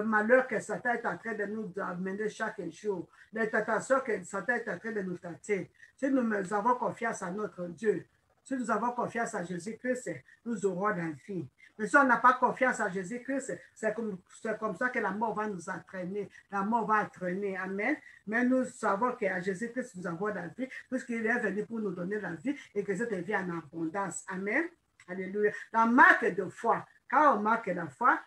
malheur que Satan est en train de nous amener chaque jour, les tentations que Satan est en train de nous tenter. Si nous avons confiance en notre Dieu, si nous avons confiance en Jésus-Christ, nous aurons la vie. Mais si on n'a pas confiance en Jésus-Christ, c'est comme ça que la mort va nous entraîner. La mort va entraîner. Amen. Mais nous savons qu'à Jésus-Christ, nous avons la vie, puisqu'il est venu pour nous donner la vie et que cette vie en abondance. Amen. Alléluia. La marque de foi. Quand on marque la foi,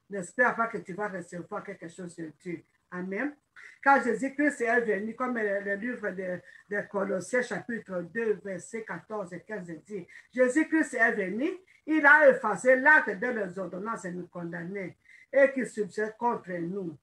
n'espère pas que tu vas recevoir quelque chose de Dieu. Amen. Quand Jésus-Christ est venu, comme le livre de Colossiens, chapitre 2, versets 14 et 15 dit, Jésus-Christ est venu, il a effacé l'acte de les ordonnances et nous condamner et qui subsiste contre nous.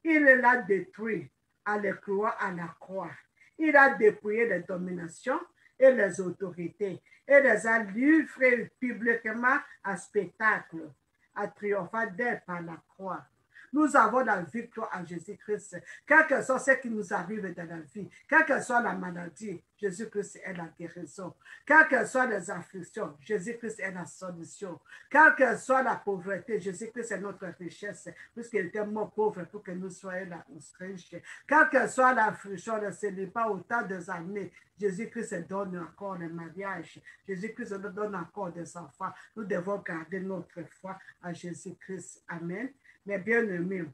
Il l'a détruit à l'écrouant à la croix. Il a dépouillé les dominations et les autorités et les a livrés publiquement à spectacle, à triompher d'elle par la croix. Nous avons la victoire en Jésus-Christ. Quel que soit ce qui nous arrive dans la vie, quelle que soit la maladie, Jésus-Christ est la guérison. Quelles que soient les afflictions, Jésus-Christ est la solution. Quelle que soit la pauvreté, Jésus-Christ est notre richesse, puisqu'il était mort pauvre pour que nous soyons là riches. Quelle que soit l'affliction, le célibat autant des années, Jésus-Christ donne encore le mariage. Jésus-Christ nous donne encore des enfants. Nous devons garder notre foi à Jésus-Christ. Amen. Mes bien-aimés,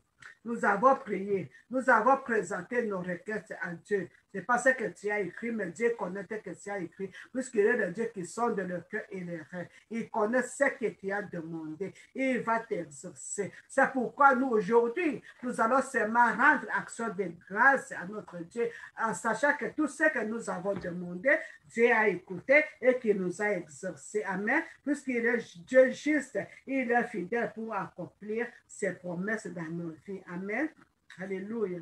nous avons prié, nous avons présenté nos requêtes à Dieu. Ce n'est pas ce que tu as écrit, mais Dieu connaît ce que tu as écrit, puisqu'il est le Dieu qui sonde le cœur et les reins. Il connaît ce que tu as demandé et il va t'exaucer. C'est pourquoi nous, aujourd'hui, nous allons seulement rendre action de grâce à notre Dieu, en sachant que tout ce que nous avons demandé, Dieu a écouté et qu'il nous a exaucé. Amen. Puisqu'il est Dieu juste, il est fidèle pour accomplir ses promesses dans nos vies. Amen. Alléluia.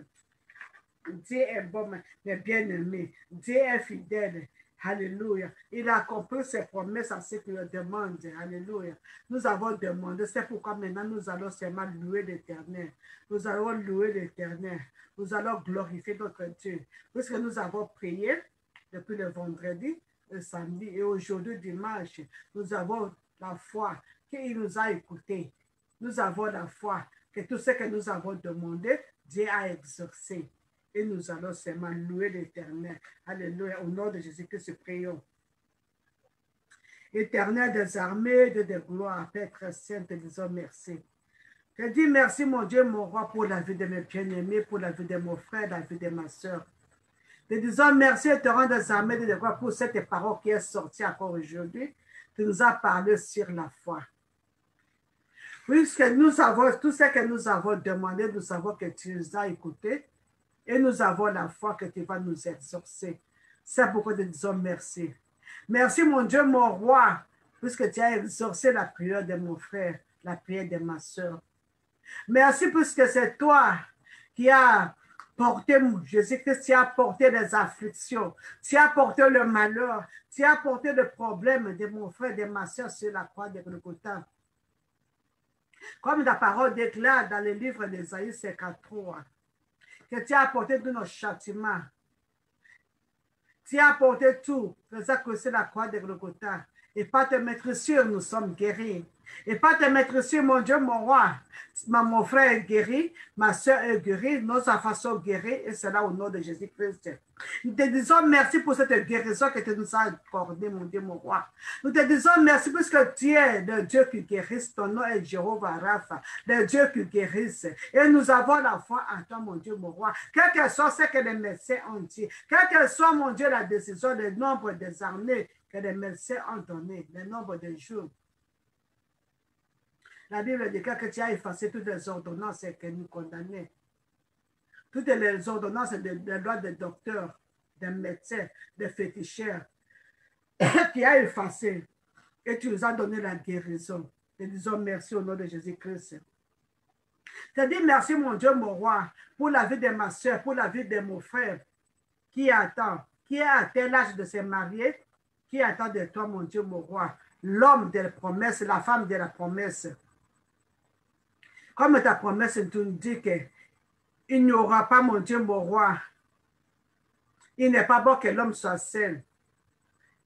Dieu est bon, mes bien-aimés. Dieu est fidèle. Alléluia. Il a accompli ses promesses à ceux qui le demandent. Alléluia. Nous avons demandé. C'est pourquoi maintenant nous allons seulement louer l'Éternel. Nous allons louer l'Éternel. Nous allons glorifier notre Dieu. Puisque nous avons prié depuis le vendredi, le samedi et aujourd'hui dimanche, nous avons la foi qu'il nous a écoutés. Nous avons la foi que tout ce que nous avons demandé, Dieu a exaucé. Et nous allons seulement louer l'Éternel. Alléluia. Au nom de Jésus-Christ, prions. Éternel des armées, de gloire, Père très saint, te disons merci. Je dis merci, mon Dieu, mon roi, pour la vie de mes bien-aimés, pour la vie de mon frère, la vie de ma soeur. Te disons merci, Éternel des armées, de gloire, pour cette parole qui est sortie encore aujourd'hui. Tu nous as parlé sur la foi. Puisque nous savons tout ce que nous avons demandé, nous savons que tu nous as écoutés. Et nous avons la foi que tu vas nous exaucer. C'est pourquoi nous disons merci. Merci, mon Dieu, mon roi, puisque tu as exaucé la prière de mon frère, la prière de ma soeur. Merci, puisque c'est toi qui as porté, Jésus-Christ, tu as porté les afflictions, tu as porté le malheur, tu as porté le problème de mon frère, de ma soeur sur la croix de Golgotha. Comme la parole déclare dans le livre d'Ésaïe 53. Que tu as apporté tous nos châtiments. Tu as apporté tout. C'est la croix de Golgotha. Et pas te mettre sur, nous sommes guéris. Et pas te mettre sur, mon Dieu, mon roi. Mon frère est guéri, ma soeur est guérie, nos enfants sont guéris, et c'est là au nom de Jésus-Christ. Nous te disons merci pour cette guérison que tu nous as accordée, mon Dieu, mon roi. Nous te disons merci puisque tu es le Dieu qui guérisse, ton nom est Jéhovah Rapha, le Dieu qui guérisse. Et nous avons la foi en toi, mon Dieu, mon roi. Quel que soit ce que les médecins ont dit, quel que soit, mon Dieu, la décision, le nombre des armées que les médecins ont donné, le nombre de jours. La Bible dit que tu as effacé toutes les ordonnances que nous condamnons. Toutes les ordonnances des lois des docteurs, des médecins, des féticheurs, qui a effacé. Et tu nous as donné la guérison. Te disons merci au nom de Jésus-Christ. Te dis merci, mon Dieu, mon roi, pour la vie de ma soeur, pour la vie de mon frère, qui attend, qui est à tel âge de se marier, qui attend de toi, mon Dieu, mon roi, l'homme de la promesse, la femme de la promesse. Comme ta promesse nous dit qu'il n'y aura pas, mon Dieu, mon roi. Il n'est pas bon que l'homme soit seul.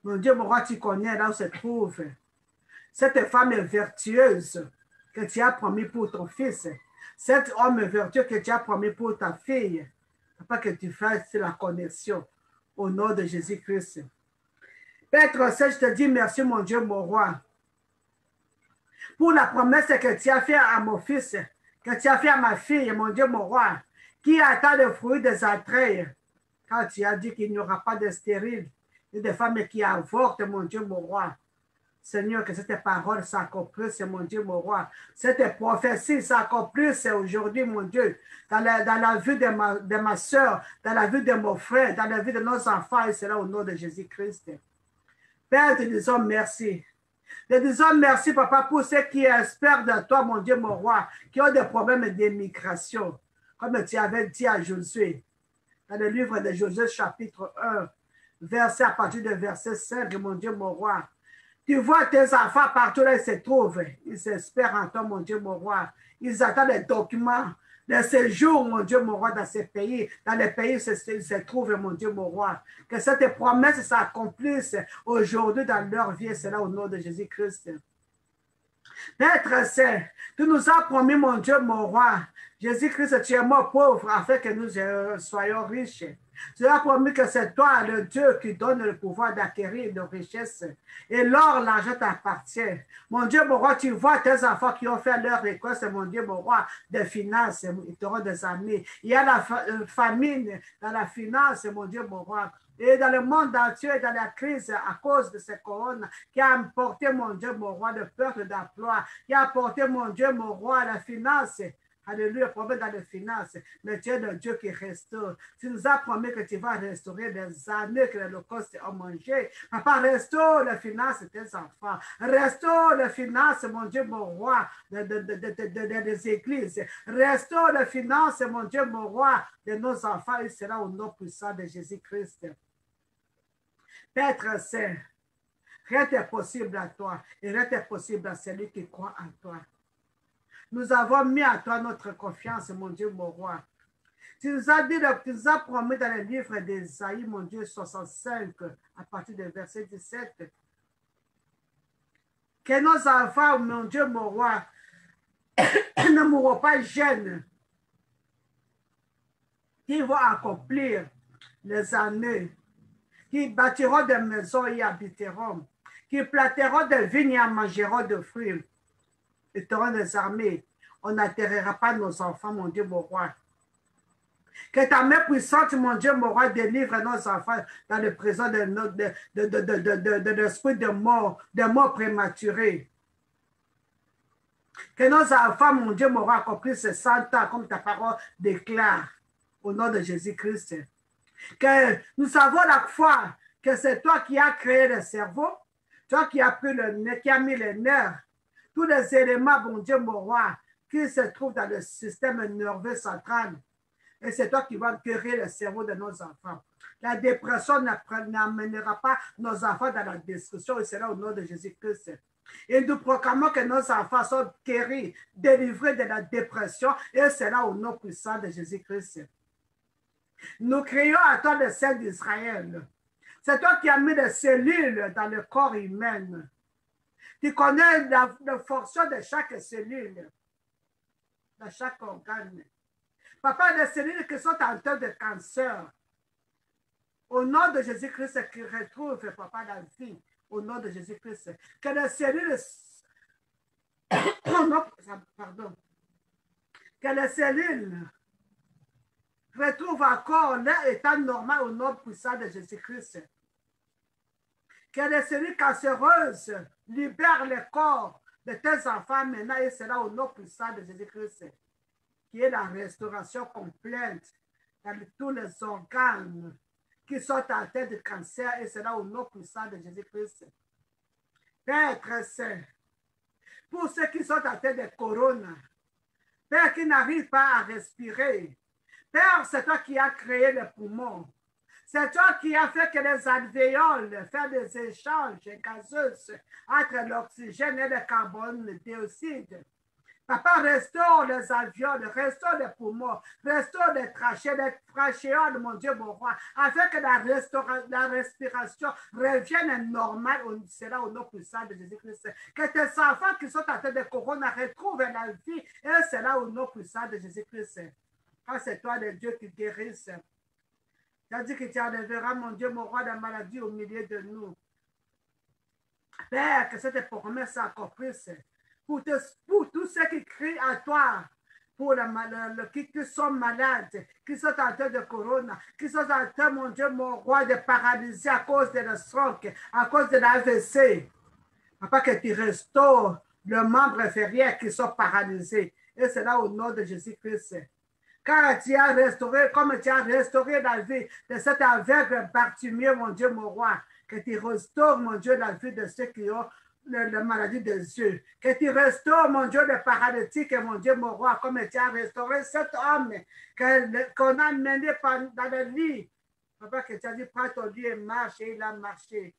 Mon Dieu, mon roi, tu connais là où se trouve cette femme vertueuse que tu as promis pour ton fils. Cet homme vertueux que tu as promis pour ta fille. Papa, que tu fasses la connexion au nom de Jésus-Christ. Père Saint, je te dis merci, mon Dieu, mon roi, pour la promesse que tu as fait à mon fils, que tu as fait à ma fille, mon Dieu, mon roi, qui attend le fruit des entrailles. Quand tu as dit qu'il n'y aura pas de stérile, et de femmes qui avortent, mon Dieu, mon roi. Seigneur, que cette parole s'accomplisse, mon Dieu, mon roi. Cette prophétie s'accomplisse aujourd'hui, mon Dieu, dans la vie de ma soeur, dans la vie de mon frère, dans la vie de nos enfants, et cela au nom de Jésus-Christ. Père, te disons merci. Te disons merci, papa, pour ceux qui espèrent de toi, mon Dieu, mon roi, qui ont des problèmes d'immigration, comme tu avais dit à Josué, dans le livre de Josué, chapitre 1, verset à partir de verset 5, mon Dieu, mon roi. Tu vois tes enfants partout là, ils se trouvent. Ils espèrent en toi, mon Dieu, mon roi. Ils attendent les documents de séjour, mon Dieu, mon roi, dans ces pays, dans les pays où ils se trouvent, mon Dieu, mon roi. Que cette promesse s'accomplisse aujourd'hui dans leur vie, c'est là au nom de Jésus-Christ. Maître Saint, tu nous as promis, mon Dieu, mon roi, Jésus-Christ, tu es mort pauvre afin que nous soyons riches. Tu as promis que c'est toi, le Dieu, qui donne le pouvoir d'acquérir de richesses. Et l'or, l'argent t'appartient. Mon Dieu, mon roi, tu vois tes enfants qui ont fait leur récolte, mon Dieu, mon roi, des finances, ils t'auront des amis. Il y a la famine dans la finance, mon Dieu, mon roi. Et dans le monde entier, dans la crise à cause de ces couronnes qui a apporté, mon Dieu, mon roi, de perte d'emploi, qui a apporté, mon Dieu, mon roi, la finance. Alléluia, problème dans les finances. Mais tu es le Dieu qui restaure. Tu nous as promis que tu vas restaurer les années que l'Holocauste a mangé. Papa, restaure les finances de tes enfants. Restaure les finances, mon Dieu, mon roi, des églises. Restaure les finances, mon Dieu, mon roi, de nos enfants. Et cela au nom puissant de Jésus-Christ. Père Saint, rien n'est possible à toi et rien n'est possible à celui qui croit en toi. Nous avons mis à toi notre confiance, mon Dieu, mon roi. Tu nous as dit, tu nous as promis dans le livre d'Ésaïe, mon Dieu, 65, à partir du verset 17, que nos enfants, mon Dieu, mon roi, ne mourront pas jeunes, qui vont accomplir les années, qui bâtiront des maisons et y habiteront, qui planteront des vignes et en mangeront de fruits. Et t'aurons des armées. On n'atterrira pas nos enfants, mon Dieu, mon roi. Que ta main puissante, mon Dieu, mon roi, délivre nos enfants dans le présent de l'esprit de mort prématurée. Que nos enfants, mon Dieu, mon roi, accomplissent 100 ans, comme ta parole déclare, au nom de Jésus-Christ. Que nous savons la foi que c'est toi qui as créé le cerveau, toi qui as mis les nerfs, tous les éléments, mon Dieu, mon roi, qui se trouvent dans le système nerveux central. Et c'est toi qui vas guérir le cerveau de nos enfants. La dépression n'amènera pas nos enfants dans la destruction, et c'est là au nom de Jésus-Christ. Et nous proclamons que nos enfants sont guéris, délivrés de la dépression, et c'est là au nom puissant de Jésus-Christ. Nous crions à toi le Saint d'Israël. C'est toi qui as mis les cellules dans le corps humain. Tu connais la fonction de chaque cellule, de chaque organe. Papa, les cellules qui sont en train de cancer, au nom de Jésus-Christ, qui retrouvent, papa, la vie, au nom de Jésus-Christ, que les cellules, pardon, que les cellules retrouvent encore leur état normal au nom puissant de Jésus-Christ. Que les cellules cancéreuses libèrent le corps de tes enfants maintenant, et c'est là au nom puissant de Jésus-Christ, qui est la restauration complète dans tous les organes qui sont en tête de cancer, et c'est là au nom puissant de Jésus-Christ. Père très saint, pour ceux qui sont en tête de corona, Père qui n'arrive pas à respirer, Père, c'est toi qui as créé les poumons. C'est toi qui as fait que les alvéoles fassent des échanges gazeux entre l'oxygène et le carbone dioxyde. Papa, restaure les avions, restaure les poumons, restaure les trachéoles, mon Dieu, mon roi, afin que la respiration revienne normale, cela au nom puissant de Jésus-Christ. Que tes enfants qui sont atteints de corona retrouvent la vie, et cela au nom puissant de Jésus-Christ. Car c'est toi, le Dieu, qui guérisse. Tu as dit que tu enlèveras, mon Dieu, mon roi, la maladie au milieu de nous. Père, que cette promesse s'accomplisse. Pour tous ceux qui crient à toi, pour qui sont malades, qui sont atteints de corona, qui sont atteints, mon Dieu, mon roi, de paralysie à cause de la stroke, à cause de l'AVC. Papa, que tu restaures le membre inférieur qui sont paralysés. Et c'est là au nom de Jésus-Christ. Car tu as restauré, comme tu as restauré la vie de cet aveugle Bartimée, mon Dieu, mon roi, que tu restaures, mon Dieu, la vie de ceux qui ont la maladie des yeux. Que tu restaures, mon Dieu, le paralytique, mon Dieu, mon roi, comme tu as restauré cet homme qu'on a mené dans le lit. Papa, que tu as dit, prends ton lit et marche, et il a marché.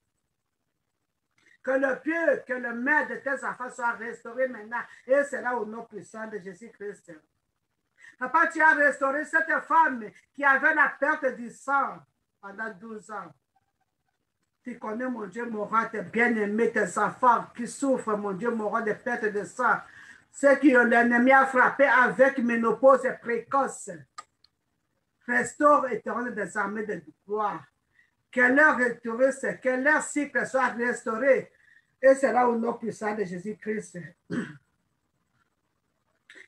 Que le pied, que le main de tes enfants soit restauré maintenant. Et c'est là au nom puissant de Jésus-Christ. Papa, tu as restauré cette femme qui avait la perte du sang pendant 12 ans. Tu connais, mon Dieu, mon roi, tes bien-aimés, tes enfants qui souffrent, mon Dieu, mon roi, de perte de sang. Ceux qui l'ennemi a frappé avec ménopause précoce. Restaure éternel des armées de gloire. Que leur retouriste, que leur cycle soit restauré. Et c'est là au nom puissant de Jésus-Christ.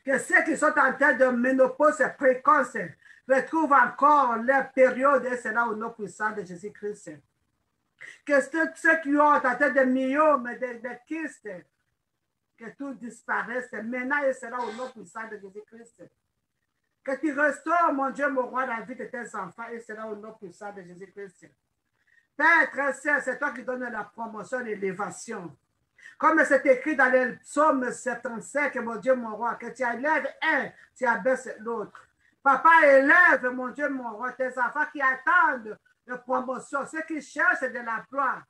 Que ceux qui sont en train de ménopause précoce retrouvent encore leur période. Et c'est là au nom puissant de Jésus-Christ. Que ceux qui ont en tête de myome, de kystes, que tout disparaisse maintenant et c'est là au nom puissant de Jésus-Christ. Que tu restaures, mon Dieu, mon roi, la vie de tes enfants et c'est là au nom puissant de Jésus-Christ. Père très saint, c'est toi qui donnes la promotion et l'élévation. Comme c'est écrit dans le psaume 75, mon Dieu, mon roi, que tu élèves un, tu abaisses l'autre. Papa, élève, mon Dieu, mon roi, tes enfants qui attendent de promotion, ceux qui cherchent de l'emploi,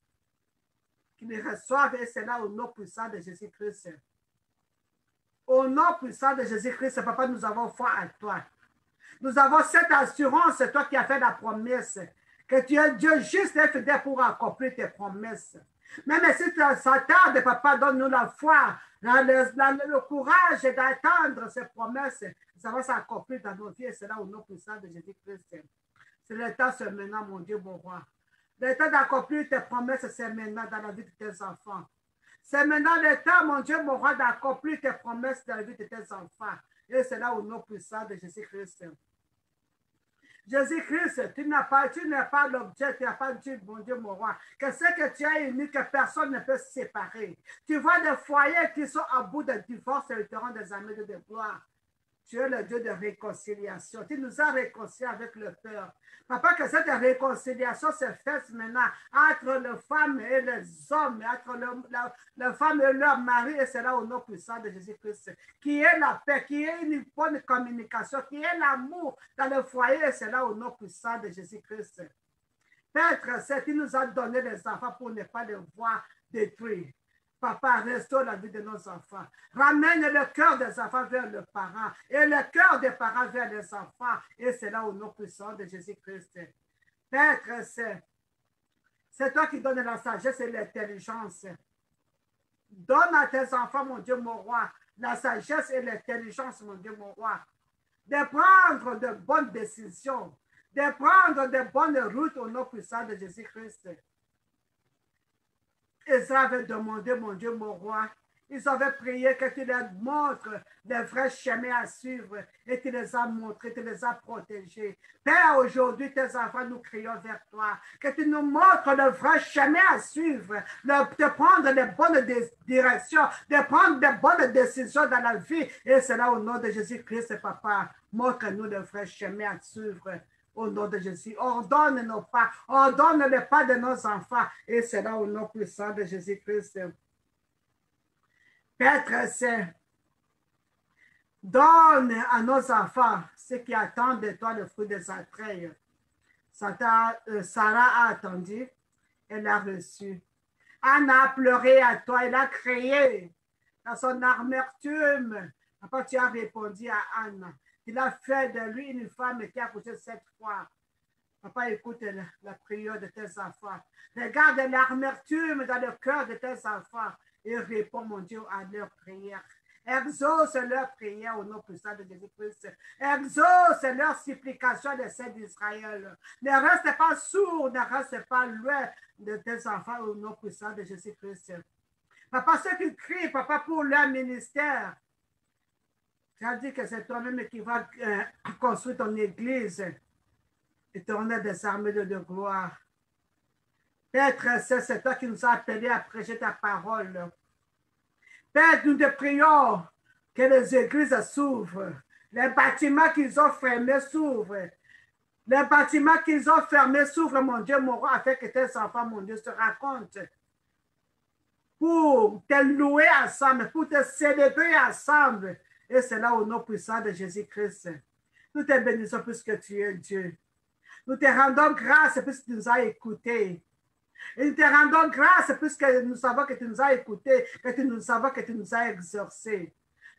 qui les reçoivent, et c'est là au nom puissant de Jésus-Christ. Au nom puissant de Jésus-Christ, papa, nous avons foi à toi. Nous avons cette assurance, c'est toi qui as fait la promesse, que tu es Dieu juste et fidèle pour accomplir tes promesses. Même si ça tarde, papa, donne-nous la foi, le courage d'attendre ces promesses. Ça va s'accomplir dans nos vies, et c'est là au nom puissant de Jésus-Christ. C'est le temps, c'est maintenant, mon Dieu, mon roi. Le temps d'accomplir tes promesses, c'est maintenant dans la vie de tes enfants. C'est maintenant le temps, mon Dieu, mon roi, d'accomplir tes promesses dans la vie de tes enfants. Et c'est là au nom puissant de Jésus-Christ. Jésus-Christ, tu n'es pas l'objet, tu n'as pas dit, mon Dieu, mon roi, que ce que tu as uni, que personne ne peut se séparer. Tu vois des foyers qui sont à bout de divorce et ils te rendent des amis de gloire. Tu es le Dieu de réconciliation. Tu nous as réconciliés avec le Père. Papa, que cette réconciliation se fasse maintenant entre les femmes et les hommes, entre les femmes et leurs maris, et c'est là au nom puissant de Jésus-Christ. Qui est la paix, qui est une bonne communication, qui est l'amour dans le foyer, et c'est là au nom puissant de Jésus-Christ. Père, tu nous as donné les enfants pour ne pas les voir détruits. Papa, restaure la vie de nos enfants. Ramène le cœur des enfants vers le parent et le cœur des parents vers les enfants. Et c'est là au nom puissant de Jésus-Christ. Père, c'est toi qui donnes la sagesse et l'intelligence. Donne à tes enfants, mon Dieu, mon roi, la sagesse et l'intelligence, mon Dieu, mon roi, de prendre de bonnes décisions, de prendre de bonnes routes au nom puissant de Jésus-Christ. Ils avaient demandé, mon Dieu, mon roi, ils avaient prié que tu leur montres les vrais chemins à suivre et tu les as montrés, tu les as protégés. Père, aujourd'hui, tes enfants, nous crions vers toi, que tu nous montres le vrai chemin à suivre, de prendre les bonnes directions, de prendre de bonnes décisions dans la vie. Et c'est là au nom de Jésus-Christ, papa, montre-nous le vrai chemin à suivre. Au nom de Jésus, ordonne nos pas, ordonne les pas de nos enfants. Et c'est là au nom puissant de Jésus-Christ. Père très saint, donne à nos enfants ce qui attendent de toi le fruit des entrailles. Sarah a attendu, elle a reçu. Anna a pleuré à toi, elle a crié dans son amertume. Papa, tu as répondu à Anne. Tu l'as fait de lui une femme qui a accouché 7 fois. Papa, écoute la prière de tes enfants. Regarde l'amertume dans le cœur de tes enfants et réponds, mon Dieu, à leurs prières. Exauce leurs prières au nom puissant de Jésus-Christ. Exauce leurs supplications de celles d'Israël. Ne reste pas sourd, ne reste pas loin de tes enfants au nom puissant de Jésus-Christ. Papa, ceux qui crient, papa, pour leur ministère, tu as dit que c'est toi-même qui vas construire ton église. Éternel des armées de gloire. Père très saint, c'est toi qui nous as appelés à prêcher ta parole. Père, nous te prions que les églises s'ouvrent. Les bâtiments qu'ils ont fermés s'ouvrent. Les bâtiments qu'ils ont fermés s'ouvrent, mon Dieu, mon roi, afin que tes enfants, mon Dieu, se racontent. Pour te louer ensemble, pour te célébrer ensemble. Et c'est là au nom puissant de Jésus-Christ. Nous te bénissons puisque tu es Dieu. Nous te rendons grâce puisque tu nous as écoutés. Et nous te rendons grâce puisque nous savons que tu nous as écoutés, que nous savons que tu nous as exaucés.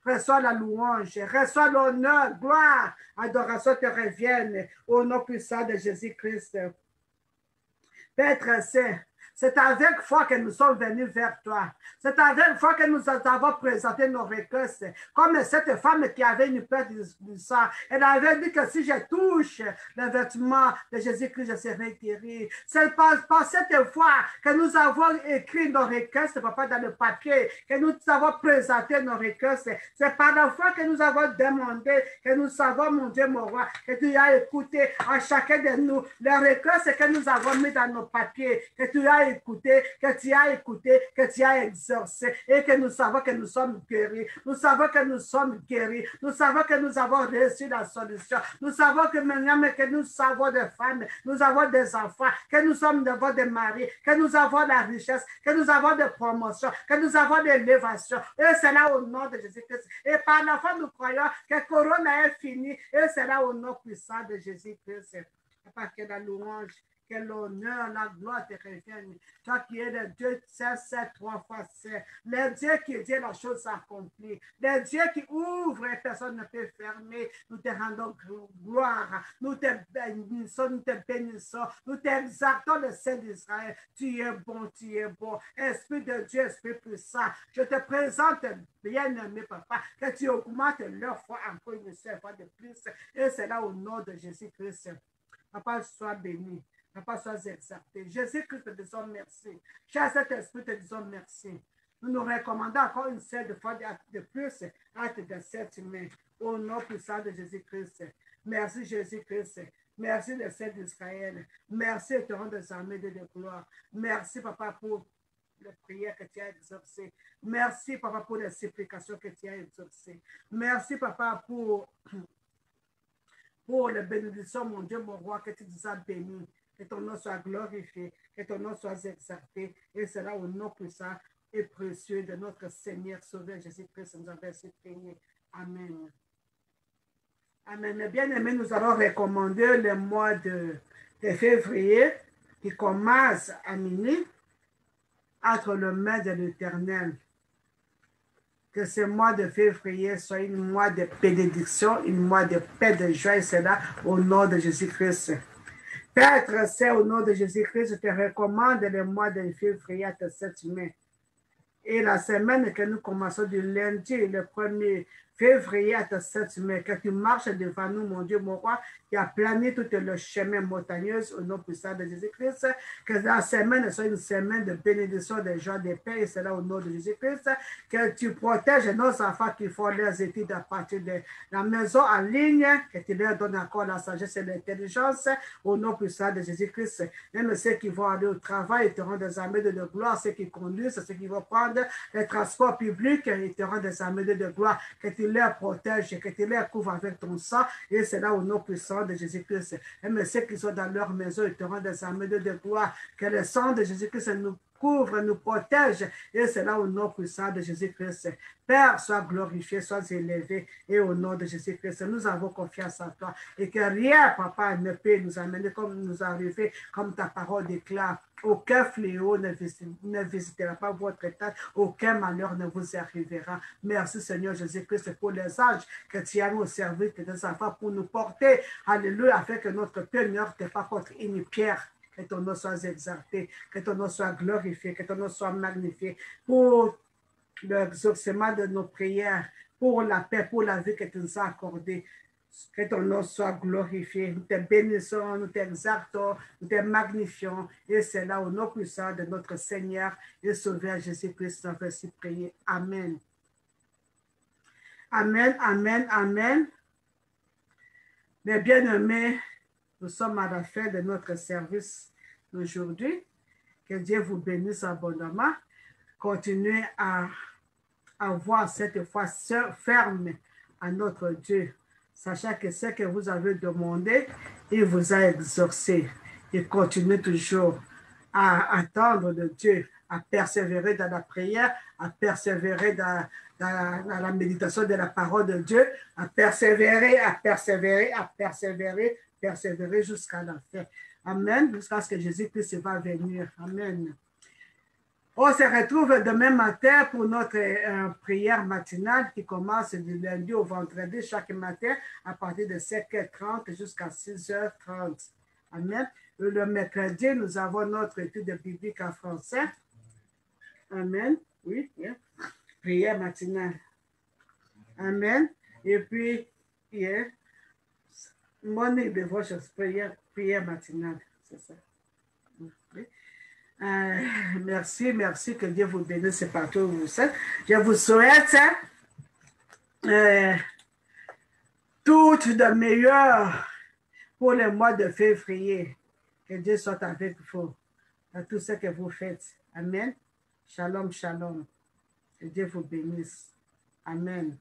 Reçois la louange, reçois l'honneur, gloire, adoration te revienne au nom puissant de Jésus-Christ. Père très saint, c'est avec foi que nous sommes venus vers toi. C'est avec foi que nous avons présenté nos requêtes. Comme cette femme qui avait une perte du sang. Elle avait dit que si je touche le vêtement de Jésus-Christ, je serai guéri. C'est par cette foi que nous avons écrit nos requêtes, papa, dans le papier, que nous avons présenté nos requêtes. C'est par la foi que nous avons demandé, que nous savons, mon Dieu, mon roi, que tu as écouté à chacun de nous les requêtes que nous avons mis dans nos papiers, que tu as écouté, que tu as exaucé et que nous savons que nous sommes guéris. Nous savons que nous sommes guéris. Nous savons que nous avons reçu la solution. Nous savons que maintenant, que nous savons des femmes, nous avons des enfants, que nous sommes devant des maris, que nous avons la richesse, que nous avons des promotions, que nous avons de l'élévation. Et c'est là au nom de Jésus-Christ. Et par la foi, nous croyons que Corona est fini. Et c'est là au nom puissant de Jésus-Christ. Parce que la louange, que l'honneur, la gloire te reviennent. Toi qui es le Dieu 7, 3 fois 7. Le Dieu qui dit la chose accomplie. Le Dieu qui ouvre et personne ne peut fermer. Nous te rendons gloire. Nous te bénissons, nous te bénissons. Nous t'exaltons le Saint d'Israël. Tu es bon, tu es bon. Esprit de Dieu, Esprit puissant. Je te présente, bien-aimé papa, que tu augmentes leur foi encore une seule fois de plus. Et c'est là au nom de Jésus-Christ. Papa, sois béni. Papa, sois exalté. Jésus-Christ, te disons merci. Cher Saint-Esprit, te disons merci. Nous nous recommandons encore une seule fois de plus acte de cette humain. Au nom puissant de Jésus-Christ. Merci Jésus-Christ. Merci le Saint d'Israël. Merci éternel des armées de gloire. Merci, Papa, pour les prières que tu as exaucées. Merci, Papa, pour les supplications que tu as exaucées. Merci, Papa, pour les bénédictions, mon Dieu, mon roi, que tu nous as bénis. Que ton nom soit glorifié, que ton nom soit exalté. Et cela au nom puissant et précieux de notre Seigneur Sauveur Jésus-Christ nous avons ainsi prié. Amen. Amen. Mes bien-aimés, nous allons recommander le mois de février qui commence à minuit entre le mains de l'Éternel. Que ce mois de février soit un mois de bénédiction, un mois de paix, de joie, et cela au nom de Jésus-Christ. Père très saint, au nom de Jésus-Christ, je te recommande le mois de février à cette semaine. Et la semaine que nous commençons du lundi, le 1er février à cette semaine, que tu marches devant nous, mon Dieu, mon roi, qui a plané tout le chemin montagneux au nom puissant de Jésus-Christ, que la semaine soit une semaine de bénédiction, de joie, de paix, et c'est là au nom de Jésus-Christ, que tu protèges nos enfants qui font leurs études à partir de la maison en ligne, que tu leur donnes encore la sagesse et l'intelligence, au nom puissant de Jésus-Christ. Même ceux qui vont aller au travail, ils te rendent des armées de gloire, ceux qui conduisent, ceux qui vont prendre les transports publics, ils te rendent des armées de gloire, que tu leur protèges, que tu leur couvres avec ton sang, et c'est là au nom puissant de Jésus-Christ. Et mais ceux qui sont dans leur maison, ils te rendent des armées de gloire, que le sang de Jésus-Christ nous couvre, nous protège. Et c'est là au nom puissant de Jésus-Christ. Père, sois glorifié, sois élevé. Et au nom de Jésus-Christ, nous avons confiance en toi. Et que rien, papa, ne peut nous amener comme nous arriver, comme ta parole déclare. Aucun fléau ne visitera pas votre état. Aucun malheur ne vous arrivera. Merci, Seigneur Jésus-Christ, pour les anges que tu as mis au service de tes enfants pour nous porter. Alléluia, afin que notre cœur ne heurte pas contre une pierre. Que ton nom soit exalté, que ton nom soit glorifié, que ton nom soit magnifié pour l'exaucement de nos prières, pour la paix, pour la vie que tu nous as accordée. Que ton nom soit glorifié. Nous te bénissons, nous t'exaltons, nous te magnifions. Et c'est là au nom puissant de notre Seigneur et Sauveur Jésus-Christ, nous avons ainsi prié. Amen. Amen, amen, amen. Mes bien-aimés, nous sommes à la fin de notre service d'aujourd'hui. Que Dieu vous bénisse abondamment. Continuez à avoir cette foi ferme à notre Dieu, sachant que ce que vous avez demandé, il vous a exaucé. Et continuez toujours à attendre de Dieu, à persévérer dans la prière, à persévérer dans la méditation de la parole de Dieu, à persévérer jusqu'à la fin. Amen. Jusqu'à ce que Jésus-Christ va venir. Amen. On se retrouve demain matin pour notre prière matinale qui commence du lundi au vendredi chaque matin à partir de 5h30 jusqu'à 6h30. Amen. Et le mercredi, nous avons notre étude biblique en français. Amen. Oui, yeah. Prière matinale. Amen. Et puis, yeah. Morning devotion, prière matinale. C'est ça. Oui. Merci, que Dieu vous bénisse partout où vous êtes. Je vous souhaite tout de meilleur pour le mois de février. Que Dieu soit avec vous dans tout ce que vous faites. Amen. Shalom, shalom. Que Dieu vous bénisse. Amen.